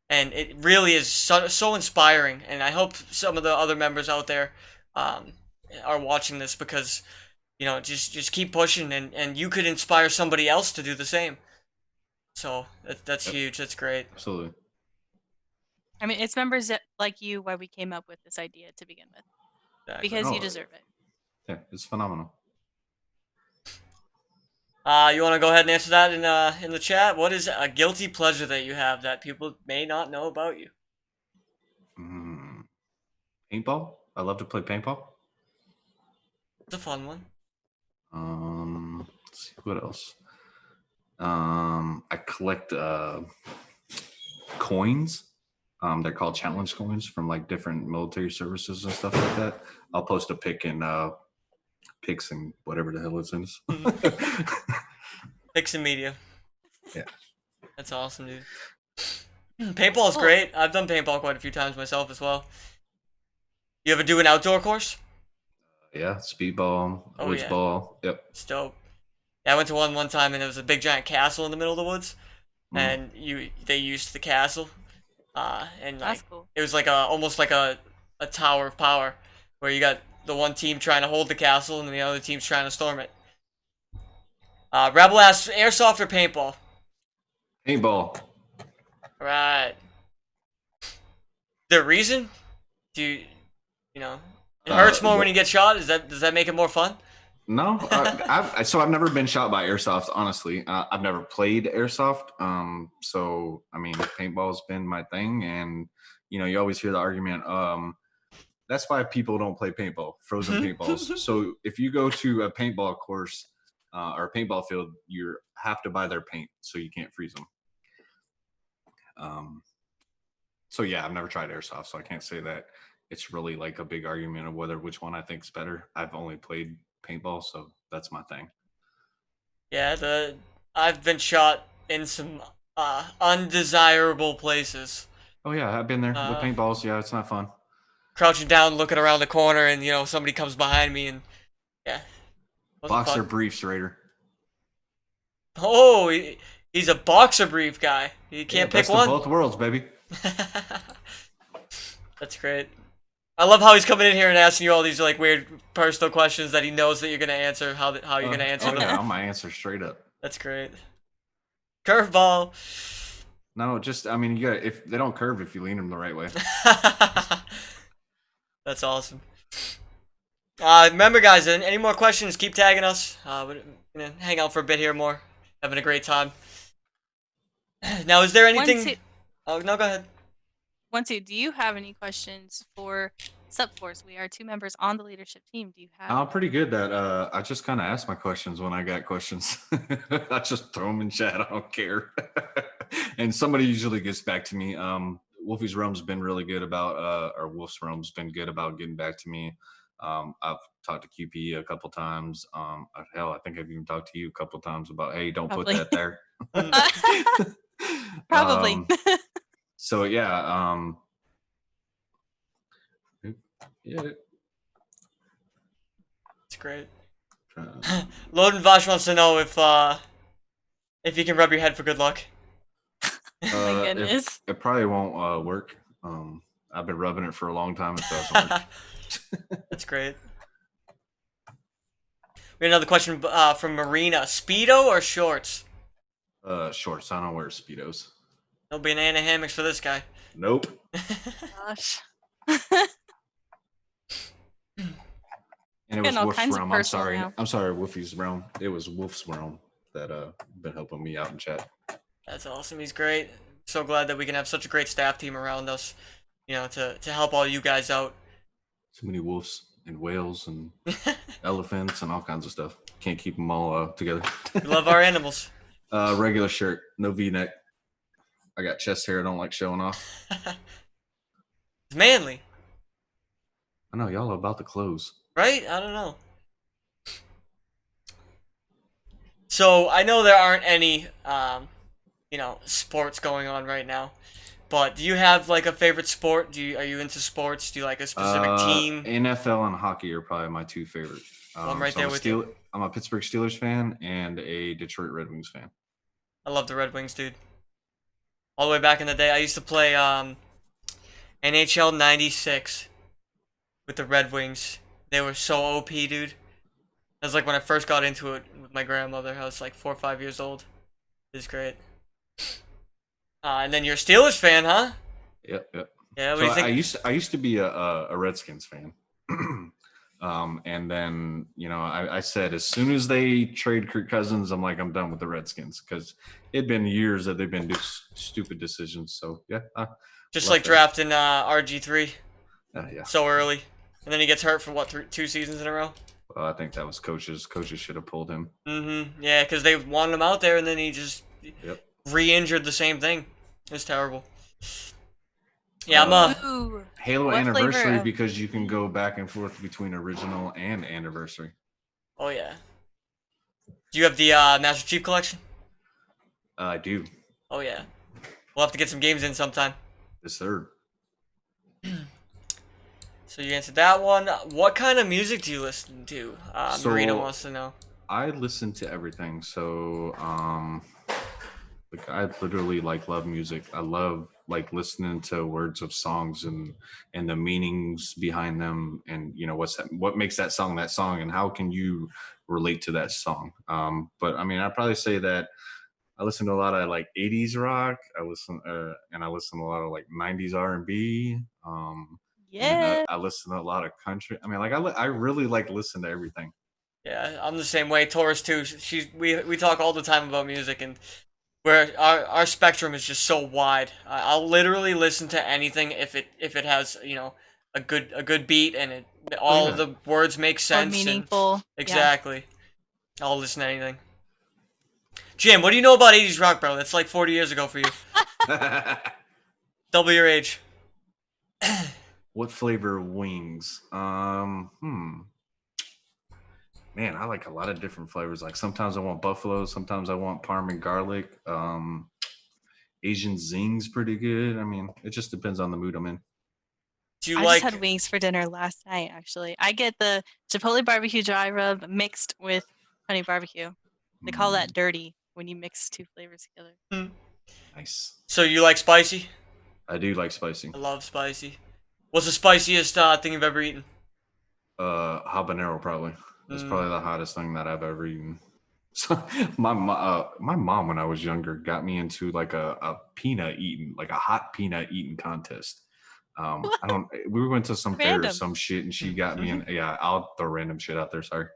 and it really is so inspiring. And I hope some of the other members out there are watching this because, just keep pushing, and you could inspire somebody else to do the same. So that's huge. That's great. Absolutely. I mean, it's members like you why we came up with this idea to begin with. Exactly. Because you deserve it. Yeah, it's phenomenal. You want to go ahead and answer that in the chat? What is a guilty pleasure that you have that people may not know about you? Paintball. I love to play paintball. It's a fun one. Let's see what else. I collect coins. They're called challenge coins from like different military services and stuff like that. I'll post a pic in Pics and whatever the hell it is. Pics and media. Yeah. That's awesome, dude. Paintball's Cool. great. I've done paintball quite a few times myself as well. You ever do an outdoor course? Yeah, speedball, Oh, woods yeah. ball. Yep. It's dope. Yeah, I went to one time and there was a big giant castle in the middle of the woods, and they used the castle, and like That's cool. it was like almost like a tower of power, where you got the one team trying to hold the castle and the other team's trying to storm it. Rebel asks, airsoft or paintball? Paintball. Right. The reason? Do you know? It hurts more when you get shot. Does that make it more fun? No, I've never been shot by airsoft. Honestly, I've never played airsoft. So I mean, paintball's been my thing, and you always hear the argument. That's why people don't play paintball, frozen paintballs. So if you go to a paintball course or a paintball field, you have to buy their paint, so you can't freeze them. So yeah, I've never tried airsoft, so I can't say that it's really like a big argument of which one I think's better. I've only played paintball, so that's my thing. Yeah, I've been shot in some undesirable places. Oh yeah, I've been there with paintballs. Yeah, it's not fun. Crouching down, looking around the corner, and somebody comes behind me, and yeah. Boxer briefs, Raider. Oh, he's a boxer brief guy. You can't pick best one. of both worlds, baby. That's great. I love how he's coming in here and asking you all these like weird personal questions that he knows that you're gonna answer. How you're gonna answer them. Yeah, I'm gonna answer straight up. That's great. Curveball. No, I mean, if they don't curve if you lean them the right way. That's awesome. Remember, guys, any more questions? Keep tagging us. We're gonna hang out for a bit here more. Having a great time. Now, is there anything? Oh no, go ahead. One2, do you have any questions for Supforce? We are 2 members on the leadership team. Do you have? I'm pretty good at I just kind of ask my questions when I got questions. I just throw them in chat. I don't care. And somebody usually gets back to me. Wolfie's Roam's been really good about, or Wolf's Roam's been good about getting back to me. I've talked to QP a couple times. Hell, I think I've even talked to you a couple times about, hey, don't Probably. put that there. Probably. So yeah, yeah. It's great. Loden Vash wants to know if you can rub your head for good luck. Oh my goodness. It probably won't work. I've been rubbing it for a long time. It doesn't work. That's great. We have another question from Marina. Speedo or shorts? Shorts. I don't wear Speedos. No banana hammocks for this guy. Nope. Gosh. And it was all Wolf's kinds of Realm. I'm personal sorry. now. I'm sorry, Wolfie's Realm. It was Wolf's Realm that been helping me out in chat. That's awesome. He's great. So glad that we can have such a great staff team around us, to help all you guys out. Too many wolves and whales and elephants and all kinds of stuff. Can't keep them all together. We love our animals. Regular shirt, no V-neck. I got chest hair I don't like showing off. It's manly. I know, y'all are about the clothes. Right? I don't know. So, I know there aren't any, sports going on right now. But do you have, like, a favorite sport? Are you into sports? Do you like a specific team? NFL and hockey are probably my 2 favorite. I'm right there with you. I'm a Pittsburgh Steelers fan and a Detroit Red Wings fan. I love the Red Wings, dude. All the way back in the day, I used to play NHL 96 with the Red Wings. They were so OP, dude. That was like when I first got into it with my grandmother. I was like 4 or 5 years old. It was great. And then you're a Steelers fan, huh? Yep. Yeah, what do you think? I used to be a Redskins fan. And then, I said as soon as they trade Kirk Cousins, I'm like, I'm done with the Redskins because it'd been years that they've been doing stupid decisions. So, yeah. Just like drafting RG3 yeah. so early. And then he gets hurt for, 2 seasons in a row? Well, I think that was coaches. Coaches should have pulled him. Mm-hmm. Yeah, because they wanted him out there, and then he just re-injured the same thing. It was terrible. Yeah, I'm a Halo Anniversary because you can go back and forth between original and anniversary. Oh yeah. Do you have the Master Chief Collection? I do. Oh yeah, we'll have to get some games in sometime. Yes, sir. So you answered that one. What kind of music do you listen to? Marina So wants to know. I listen to everything. So like I literally like love music. I love like listening to words of songs and the meanings behind them, and you know what makes that song, and how can you relate to that song. But I mean, I'd probably say that I listen to a lot of like 80s rock. I listen to a lot of like 90s R&B. And Yeah. I listen to a lot of country. I mean, like I really like listen to everything. Yeah, I'm the same way. Taurus too. We talk all the time about music, and where our spectrum is just so wide. I'll literally listen to anything if it has a good beat and Oh all of yeah. the words make Or sense and meaningful. Yeah. exactly. I'll listen to anything. Jim, what do you know about 80s rock, bro? That's like 40 years ago for you. Double your age. What flavor wings? Man, I like a lot of different flavors. Like sometimes I want buffalo, sometimes I want parm and garlic. Asian zing's pretty good. I mean, it just depends on the mood I'm in. Do you I just like? had wings for dinner last night, actually. I get the Chipotle barbecue dry rub mixed with honey barbecue. They call that dirty when you mix two flavors together. Nice. So you like spicy? I do like spicy. I love spicy. What's the spiciest thing you've ever eaten? Habanero probably. That's probably the hottest thing that I've ever eaten. So my mom when I was younger got me into like a peanut eating, like a hot peanut eating contest. I don't. We went to some fair or Random. some shit, and she got me in. Yeah, I'll throw random shit out there. Sorry.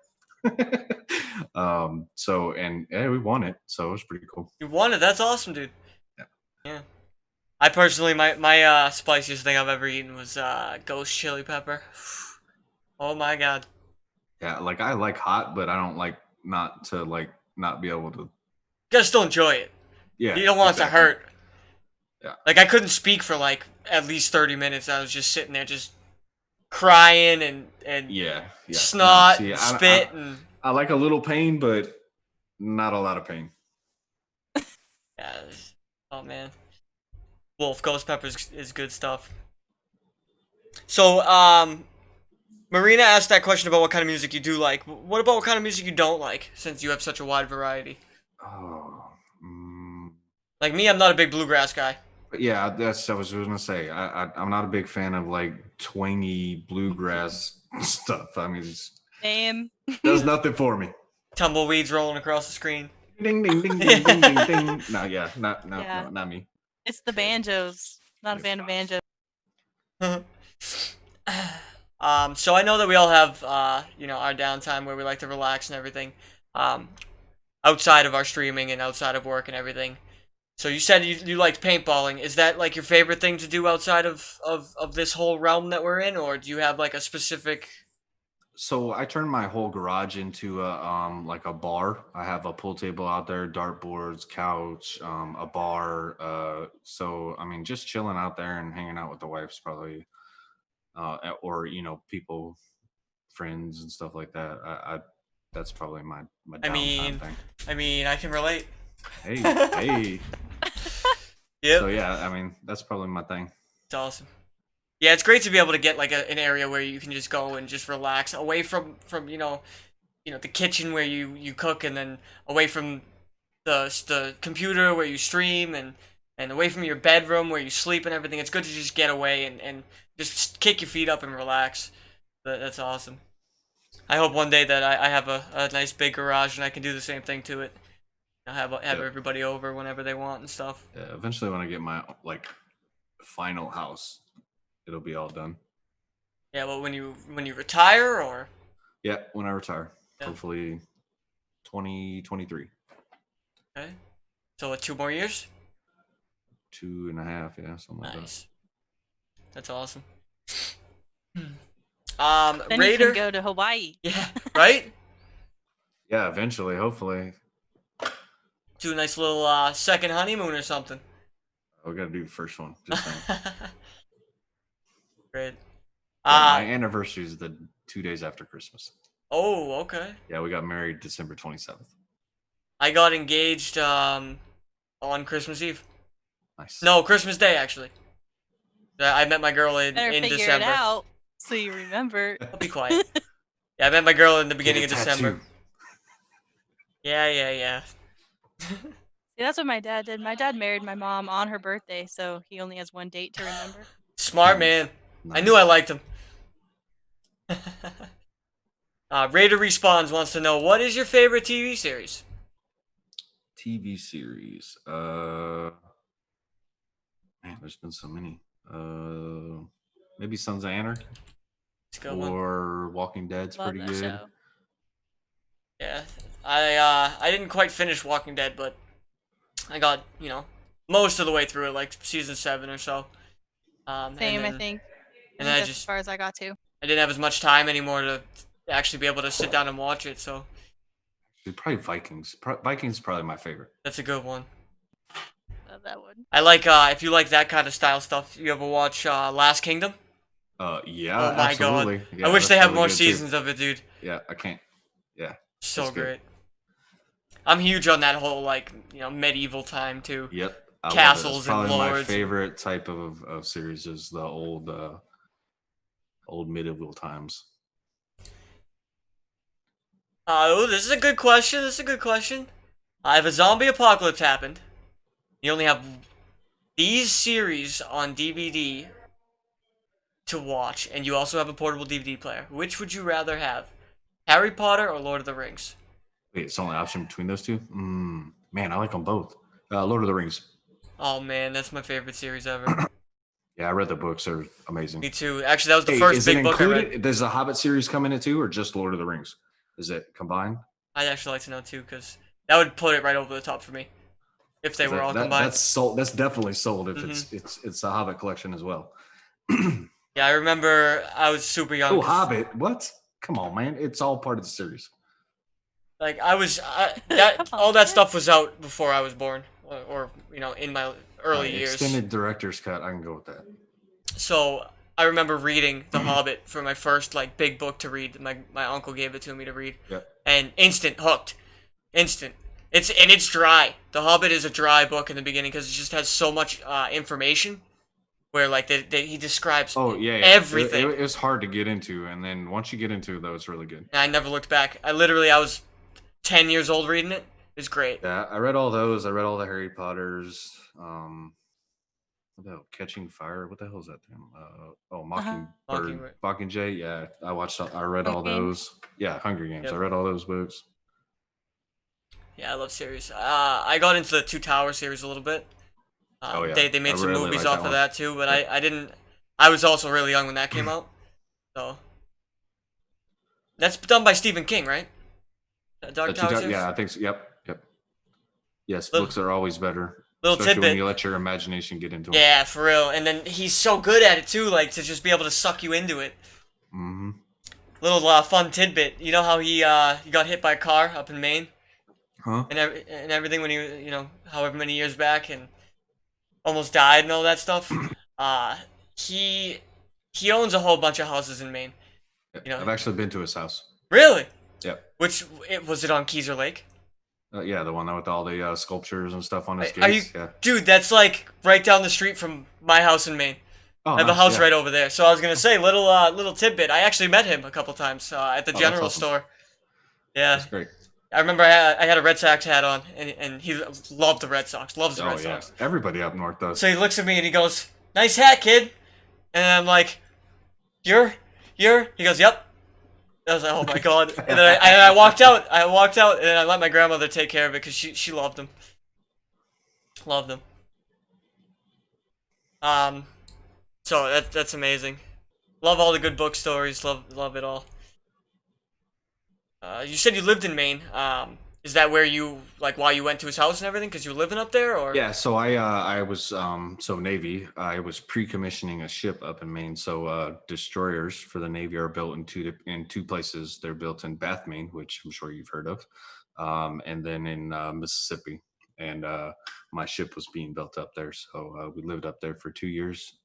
So and yeah, we won it, so it was pretty cool. You won it. That's awesome, dude. Yeah. Yeah. I personally, my spiciest thing I've ever eaten was ghost chili pepper. Oh my god. Yeah, like I like hot, but I don't like not be able to. You gotta still enjoy it. Yeah, You don't want it to exactly. hurt. Yeah. Like I couldn't speak for like at least 30 minutes. I was just sitting there just crying and Yeah. snot, See, and spit, and I like a little pain, but not a lot of pain. yeah. Oh man. Wolf ghost pepper is good stuff. So Marina asked that question about what kind of music you do like. What about what kind of music you don't like, since you have such a wide variety? Oh, Like me, I'm not a big bluegrass guy. but yeah, that's I was gonna say. I'm not a big fan of like twangy bluegrass stuff. I mean, it Same. does nothing for me. Tumbleweeds rolling across the screen. Ding ding ding ding ding ding ding. No, yeah, Yeah. not me. It's the banjos. Not a fan of banjos. So I know that we all have our downtime where we like to relax and everything, outside of our streaming and outside of work and everything. So you said you liked paintballing. Is that like your favorite thing to do outside of this whole realm that we're in, or do you have like a specific? So I turned my whole garage into a like a bar. I have a pool table out there, dartboards, couch, a bar. So I mean, just chilling out there and hanging out with the wife's probably, or people, friends and stuff like that. I that's probably my downtime thing. I can relate. Hey, hey. Yep. So yeah, I mean that's probably my thing. It's awesome. Yeah, it's great to be able to get like an area where you can just go and just relax away from the kitchen where you cook, and then away from the computer where you stream, and away from your bedroom where you sleep and everything. It's good to just get away and just kick your feet up and relax. That's awesome. I hope one day that I have a nice big garage and I can do the same thing to it. I have everybody over whenever they want and stuff. Yeah, eventually when I get my like final house, it'll be all done. Yeah, well, when you retire, or Yeah, when I retire, Yeah. hopefully 2023. okay, so what, 2 more years? 2.5, yeah, something like that. Nice. That's awesome. Then Raider. you can go to Hawaii. Yeah, right. Yeah, eventually, hopefully. Do a nice little second honeymoon or something. We gotta do the first one. Just saying. Great. My anniversary is the 2 days after Christmas. Oh, okay. Yeah, we got married December 27th. I got engaged on Christmas Eve. Nice. No, Christmas Day actually. I met my girl in Better figure December. it out so you remember. I'll be quiet. Yeah, I met my girl in the beginning Get of a December. tattoo. Yeah. See, that's what my dad did. My dad married my mom on her birthday, so he only has one date to remember. Smart Nice. man. I Nice. knew I liked him. Raider Respawns wants to know, what is your favorite TV series? TV series. Man, there's been so many. Maybe Sons of Anarchy It's a good one. or Walking Dead's Love pretty that good. show. Yeah, I didn't quite finish Walking Dead, but I got most of the way through it, like season 7 or so. Same, and I then, think. And I then think that's as far as I got to. I didn't have as much time anymore to actually be able to sit down and watch it, so Probably Vikings. Vikings is probably my favorite. that's a good one. Love that one. I like if you like that kind of style stuff. You ever watch Last Kingdom? Yeah, Oh my absolutely. god! Yeah, I wish that's they had really more good, too. seasons of it, dude. Yeah, I can't. Yeah, So That's good. great. I'm huge on that whole medieval time too. Yep. I love it. Castles It's and probably my lords. favorite type of series is the old medieval times. Oh, this is a good question. If a zombie apocalypse happened, you only have these series on DVD to watch, and you also have a portable DVD player. Which would you rather have? Harry Potter or Lord of the Rings? Wait, it's the only option between those two? Man, I like them both. Lord of the Rings. Oh man, that's my favorite series ever. Yeah, I read the books. They're amazing. Me too. Actually, that was the Hey, first is it big book I read. included? Does the Hobbit series come in it too, or just Lord of the Rings? Is it combined? I'd actually like to know too, because that would put it right over the top for me if they were all combined. That's sold. That's definitely sold if Mm-hmm. it's a Hobbit collection as well. Yeah, I remember I was super young. Oh, 'cause, Hobbit! What? Come on, man! It's all part of the series. Like that Come on, all that man. stuff was out before I was born, or in my early years. Extended director's cut. I can go with that. So I remember reading The Hobbit for my first big book to read. My uncle gave it to me to read. Yep. And instant hooked, instant. It's dry. The Hobbit is a dry book in the beginning because it just has so much information. Where he describes Oh yeah, everything. It was hard to get into, and then once you get into it, though, it's really good. And I never looked back. I was 10 years old reading it. It was great. Yeah, I read all those. I read all the Harry Potters. What the hell? Catching Fire. What the hell is that thing? Mockingbird. Mockingbird. Mockingjay. Yeah, I read all Hunger Games? those. Yeah, Hunger Games. Yep. I read all those books. Yeah, I love series. I got into the Two Towers series a little bit. Oh, yeah. They made I some really movies like off that of one. that too, but I didn't. I was also really young when that came out. So that's done by Stephen King, right? Dark Tower series? Yeah, I think so. Yep. Yes, Little- books are always better. Little Especially when tidbit. you let your imagination get into them. Yeah, for real. And then he's so good at it too, to just be able to suck you into it. Mm-hmm. Little fun tidbit. You know how he got hit by a car up in Maine Huh? and everything when he however many years back and almost died and all that stuff. He owns a whole bunch of houses in Maine. I've actually been to his house. Really? Yep. Was it on Keyser Lake? Yeah, the one with all the sculptures and stuff on his Are you, gates. Yeah. dude? That's right down the street from my house in Maine. Oh, I have a nice, house yeah. right over there. So I was gonna say, little tidbit. I actually met him a couple times at the that's general awesome. store. Yeah, That's great. I remember I had a Red Sox hat on, and he loved the Red Sox. Loves the Oh Red yeah, Sox. everybody up north does. So he looks at me and he goes, "Nice hat, kid." And I'm like, "You're?" He goes, "Yep." I was like, "Oh my god!" And then I walked out. And then I let my grandmother take care of it because she loved him. Loved him. So that's amazing. Love all the good book stories. Love it all. You said you lived in Maine. Is that where you why you went to his house and everything? Because you were living up there, or? Yeah, so I was Navy. I was pre-commissioning a ship up in Maine. So destroyers for the Navy are built in two places. They're built in Bath, Maine, which I'm sure you've heard of, and then in Mississippi. And my ship was being built up there, so we lived up there for 2 years.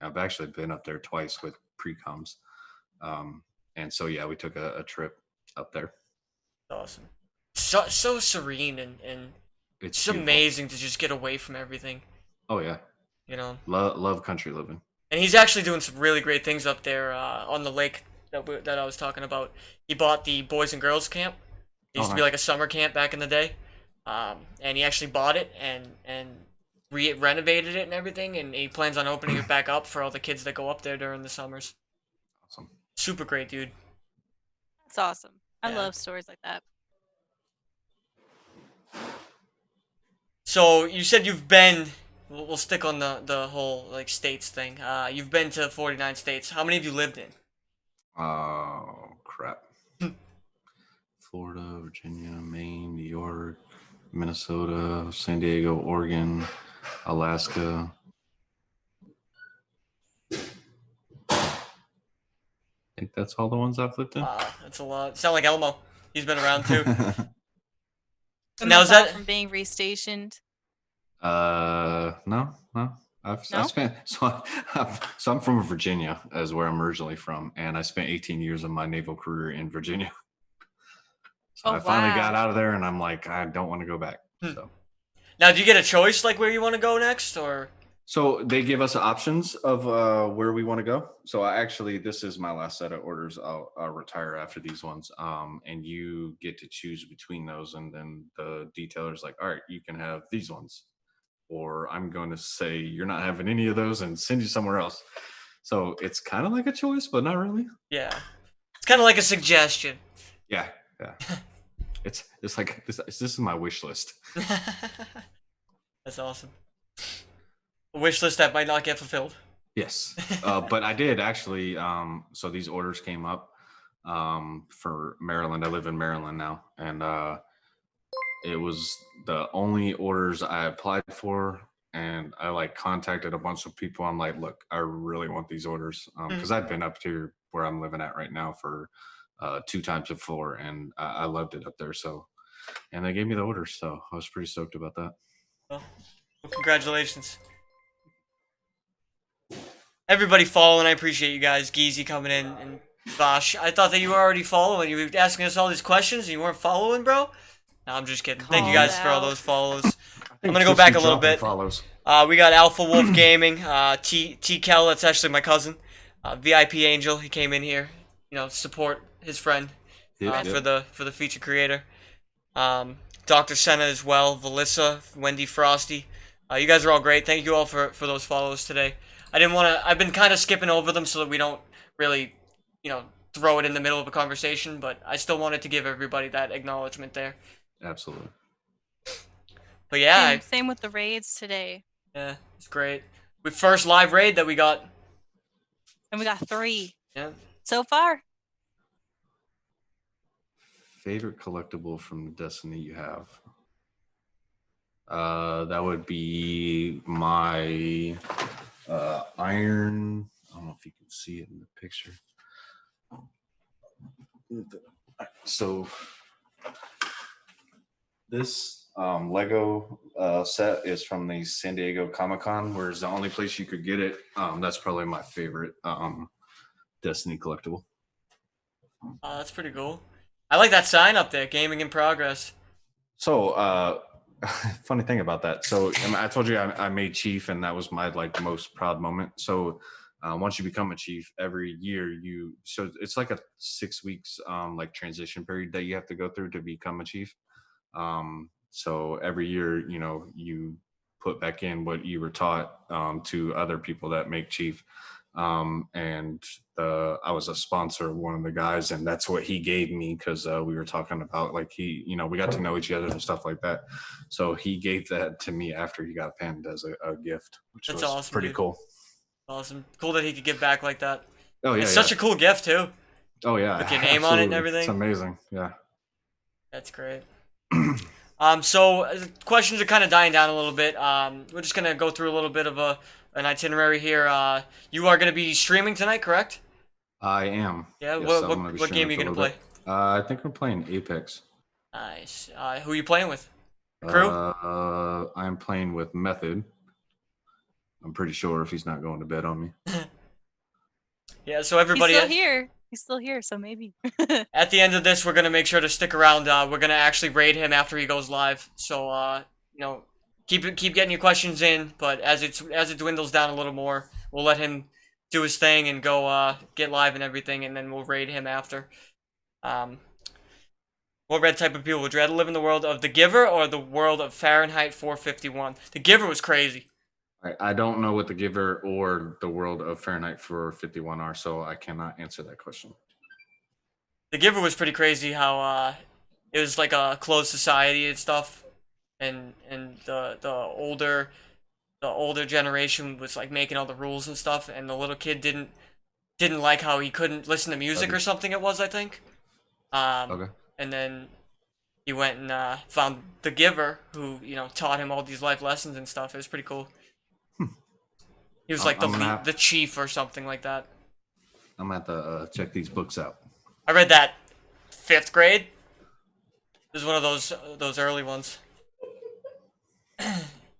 I've actually been up there twice with pre-coms, and so yeah, we took a trip up there. Awesome. So serene and It's beautiful. amazing to just get away from everything. Oh yeah, You know. love country living. And he's actually doing some really great things up there on the lake that I was talking about. He bought the Boys and Girls Camp. It used to be nice. like a summer camp back in the day, and he actually bought it and renovated it and everything. And he plans on opening it back up for all the kids that go up there during the summers. Awesome. Super great, dude. That's awesome. I Yeah. love stories like that. So you said you've been. We'll stick on the whole like states thing. You've been to 49 states. How many have you lived in? Oh crap. Florida, Virginia, Maine, New York, Minnesota, San Diego, Oregon, Alaska. I think that's all the ones I've lived in. That's a lot. Sound like Elmo. He's been around too. And Now, that's is all that- from being restationed? No. I No? spent so I'm from Virginia, is where I'm originally from, and I spent 18 years of my naval career in Virginia. So Oh, I finally wow. got out of there, and I'm like, I don't want to go back. Hmm. So. Now, do you get a choice like where you want to go next, or? So they give us options of where we want to go. So this is my last set of orders. I'll retire after these ones. And you get to choose between those, and then the detailer's like, all right, you can have these ones, or I'm going to say you're not having any of those and send you somewhere else. So it's kind of like a choice, but not really. Yeah, it's kind of like a suggestion. Yeah. It's like this is my wish list. That's awesome. A wish list that might not get fulfilled. Yes, but I did actually. So these orders came up for Maryland. I live in Maryland now, and it was the only orders I applied for. And I like contacted a bunch of people. I'm like, look, I really want these orders because I've been up here where I'm living at right now for 2 times before, and I loved it up there. So, and they gave me the orders, so I was pretty stoked about that. Well, congratulations. Everybody following, I appreciate you guys. Geezy coming in, and Bosh. I thought that you were already following. You were asking us all these questions and you weren't following, bro? No, I'm just kidding. Thank you guys for all Called out. those follows. I'm gonna go back a little bit. Follows. We got Alpha Wolf Gaming, Qpkellz, that's actually my cousin. VIP Angel, he came in here, support his friend for the feature creator. Dr. Senna as well, Valissa, Wendy Frosty. You guys are all great. Thank you all for those follows today. I've been kind of skipping over them so that we don't really, throw it in the middle of a conversation, but I still wanted to give everybody that acknowledgement there. Absolutely. But yeah, Same with the raids today. yeah, it's great. First live raid that we got. And we got 3 Yeah. so far. Favorite collectible from Destiny you have? That would be my iron. I don't know if you can see it in the picture. So this Lego set is from the San Diego Comic-Con, where it's the only place you could get it. That's probably my favorite Destiny collectible. That's pretty cool. I like that sign up there, gaming in progress. So, funny thing about that. So I told you I made chief, and that was my most proud moment. So once you become a chief, every year so it's like a 6 weeks transition period that you have to go through to become a chief. So every year, you put back in what you were taught to other people that make chief. And I was a sponsor of one of the guys, and that's what he gave me because we were talking about we got to know each other and stuff like that. So he gave that to me after he got pinned as a gift, which That's was awesome, pretty dude. cool. Awesome. Cool that he could give back like that. Oh yeah, It's such a cool gift too. oh yeah, with your name on it and absolutely. everything. It's amazing. Yeah. That's great. So questions are kind of dying down a little bit. We're just gonna go through a little bit of an itinerary here. You are gonna be streaming tonight, correct? I am. Yeah. Yes, I'm gonna be What streaming game are you for a gonna little play? bit. I think we're playing Apex. Nice. Who are you playing with? Crew? I'm playing with Method. I'm pretty sure if he's not going to bed on me. Yeah. So everybody. He's still here, so maybe. At the end of this, we're gonna make sure to stick around. We're gonna actually raid him after he goes live. So keep getting your questions in. But as it dwindles down a little more, we'll let him do his thing and go get live and everything, and then we'll raid him after. What red type of people would you rather live in the world of The Giver or the world of Fahrenheit 451? The Giver was crazy. I don't know what The Giver or the world of Fahrenheit 451 are, so I cannot answer that question. The Giver was pretty crazy. How it was like a closed society and stuff, and the older generation was like making all the rules and stuff, and the little kid didn't like how he couldn't listen to music or something. It was, I think. Okay. And then he went and found The Giver, who taught him all these life lessons and stuff. It was pretty cool. He was like the chief or something like that. I'm gonna have to check these books out. I read that 5th grade. This is one of those early ones.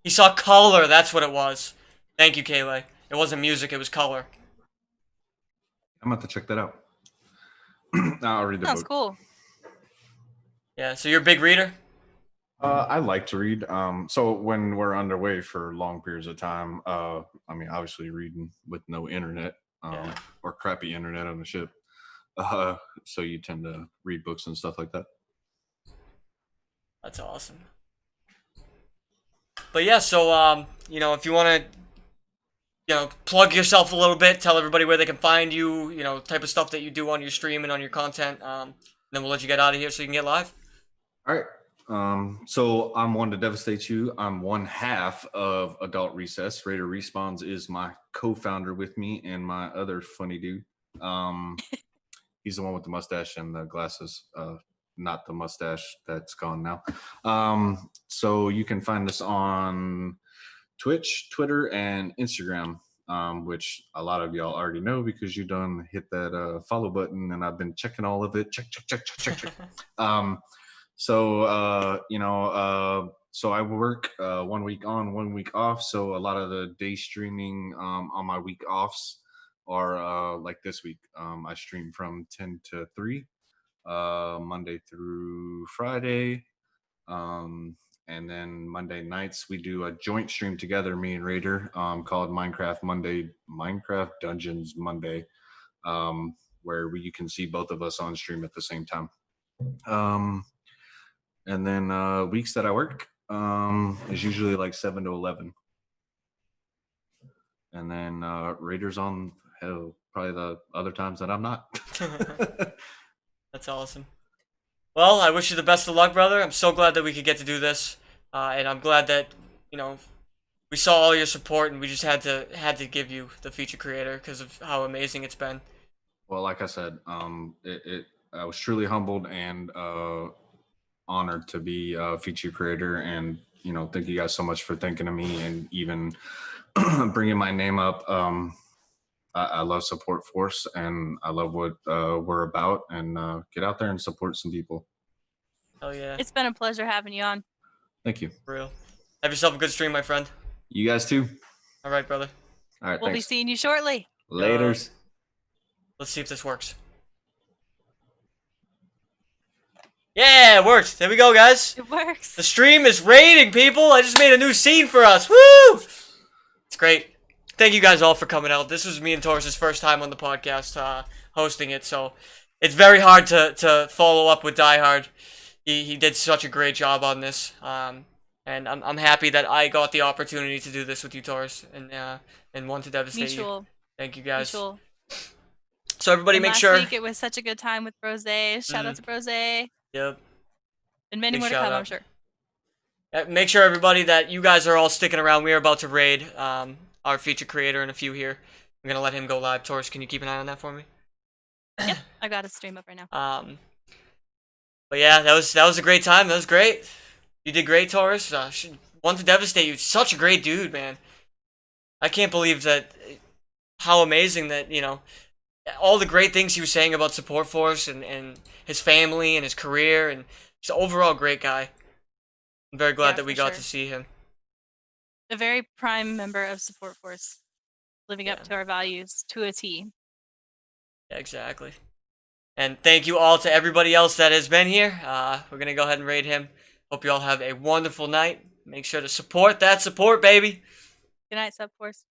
He saw color. That's what it was. Thank you, Kayla. It wasn't music. It was color. I'm gonna have to check that out. I'll read the Sounds book. cool. Yeah. So you're a big reader. I like to read. So when we're underway for long periods of time, I mean, obviously reading with no internet, or crappy internet on the ship. So you tend to read books and stuff like that. That's awesome. But yeah, so if you want to, plug yourself a little bit, tell everybody where they can find you, type of stuff that you do on your stream and on your content. Then we'll let you get out of here so you can get live. All right. So I'm One2dvast8u. I'm one half of Adult Recess. Raider Respawns is my co-founder with me and my other funny dude. He's the one with the mustache and the glasses. Not the mustache that's gone now. So you can find us on Twitch, Twitter, and Instagram, which a lot of y'all already know because you done hit that follow button, and I've been checking all of it. Check. So I work 1 week on, 1 week off. So a lot of the day streaming on my week offs are like this week. I stream from 10 to 3, Monday through Friday. And then Monday nights we do a joint stream together, me and Raider, called Minecraft Dungeons Monday, where you can see both of us on stream at the same time. And then weeks that I work is usually like 7 to 11. And then Raiders on probably the other times that I'm not. That's awesome. Well, I wish you the best of luck, brother. I'm so glad that we could get to do this, and I'm glad that we saw all your support, and we just had to give you the feature creator because of how amazing it's been. Well, like I said, I was truly humbled and honored to be a feature creator, and thank you guys so much for thinking of me and even bringing my name up. I love Supforce, and I love what we're about, and get out there and support some people. Hell yeah. It's been a pleasure having you on. Thank you. For real. Have yourself a good stream, my friend. You guys too. All right, brother. All right, We'll thanks. be seeing you shortly. Laters. Let's see if this works. Yeah, it worked. There we go, guys. It works. The stream is raiding, people. I just made a new scene for us. Woo! It's great. Thank you guys all for coming out. This was me and Taurus' first time on the podcast hosting it, so it's very hard to follow up with Die Hard. He did such a great job on this, and I'm happy that I got the opportunity to do this with you, Taurus, and One2dvast8u. Mutual. Thank you guys. Mutual. So everybody, And make last sure. week it was such a good time with Brose. Shout out to Brose. And Yep. many Big more to shout come, out. I'm sure. Make sure, everybody, that you guys are all sticking around. We are about to raid our feature creator in a few here. I'm gonna let him go live. Taurus, can you keep an eye on that for me? Yep, I got a stream up right now. But yeah, that was a great time. That was great. You did great, Taurus. One2dvast8u. Such a great dude, man. I can't believe that. How amazing that all the great things he was saying about Supforce and his family and his career, and just overall great guy. I'm very glad that we got to see him. A very prime member of Supforce, living up Yeah. to our values to a T. Yeah, exactly. And thank you all to everybody else that has been here. We're going to go ahead and raid him. Hope you all have a wonderful night. Make sure to support that support, baby. Good night, Supforce.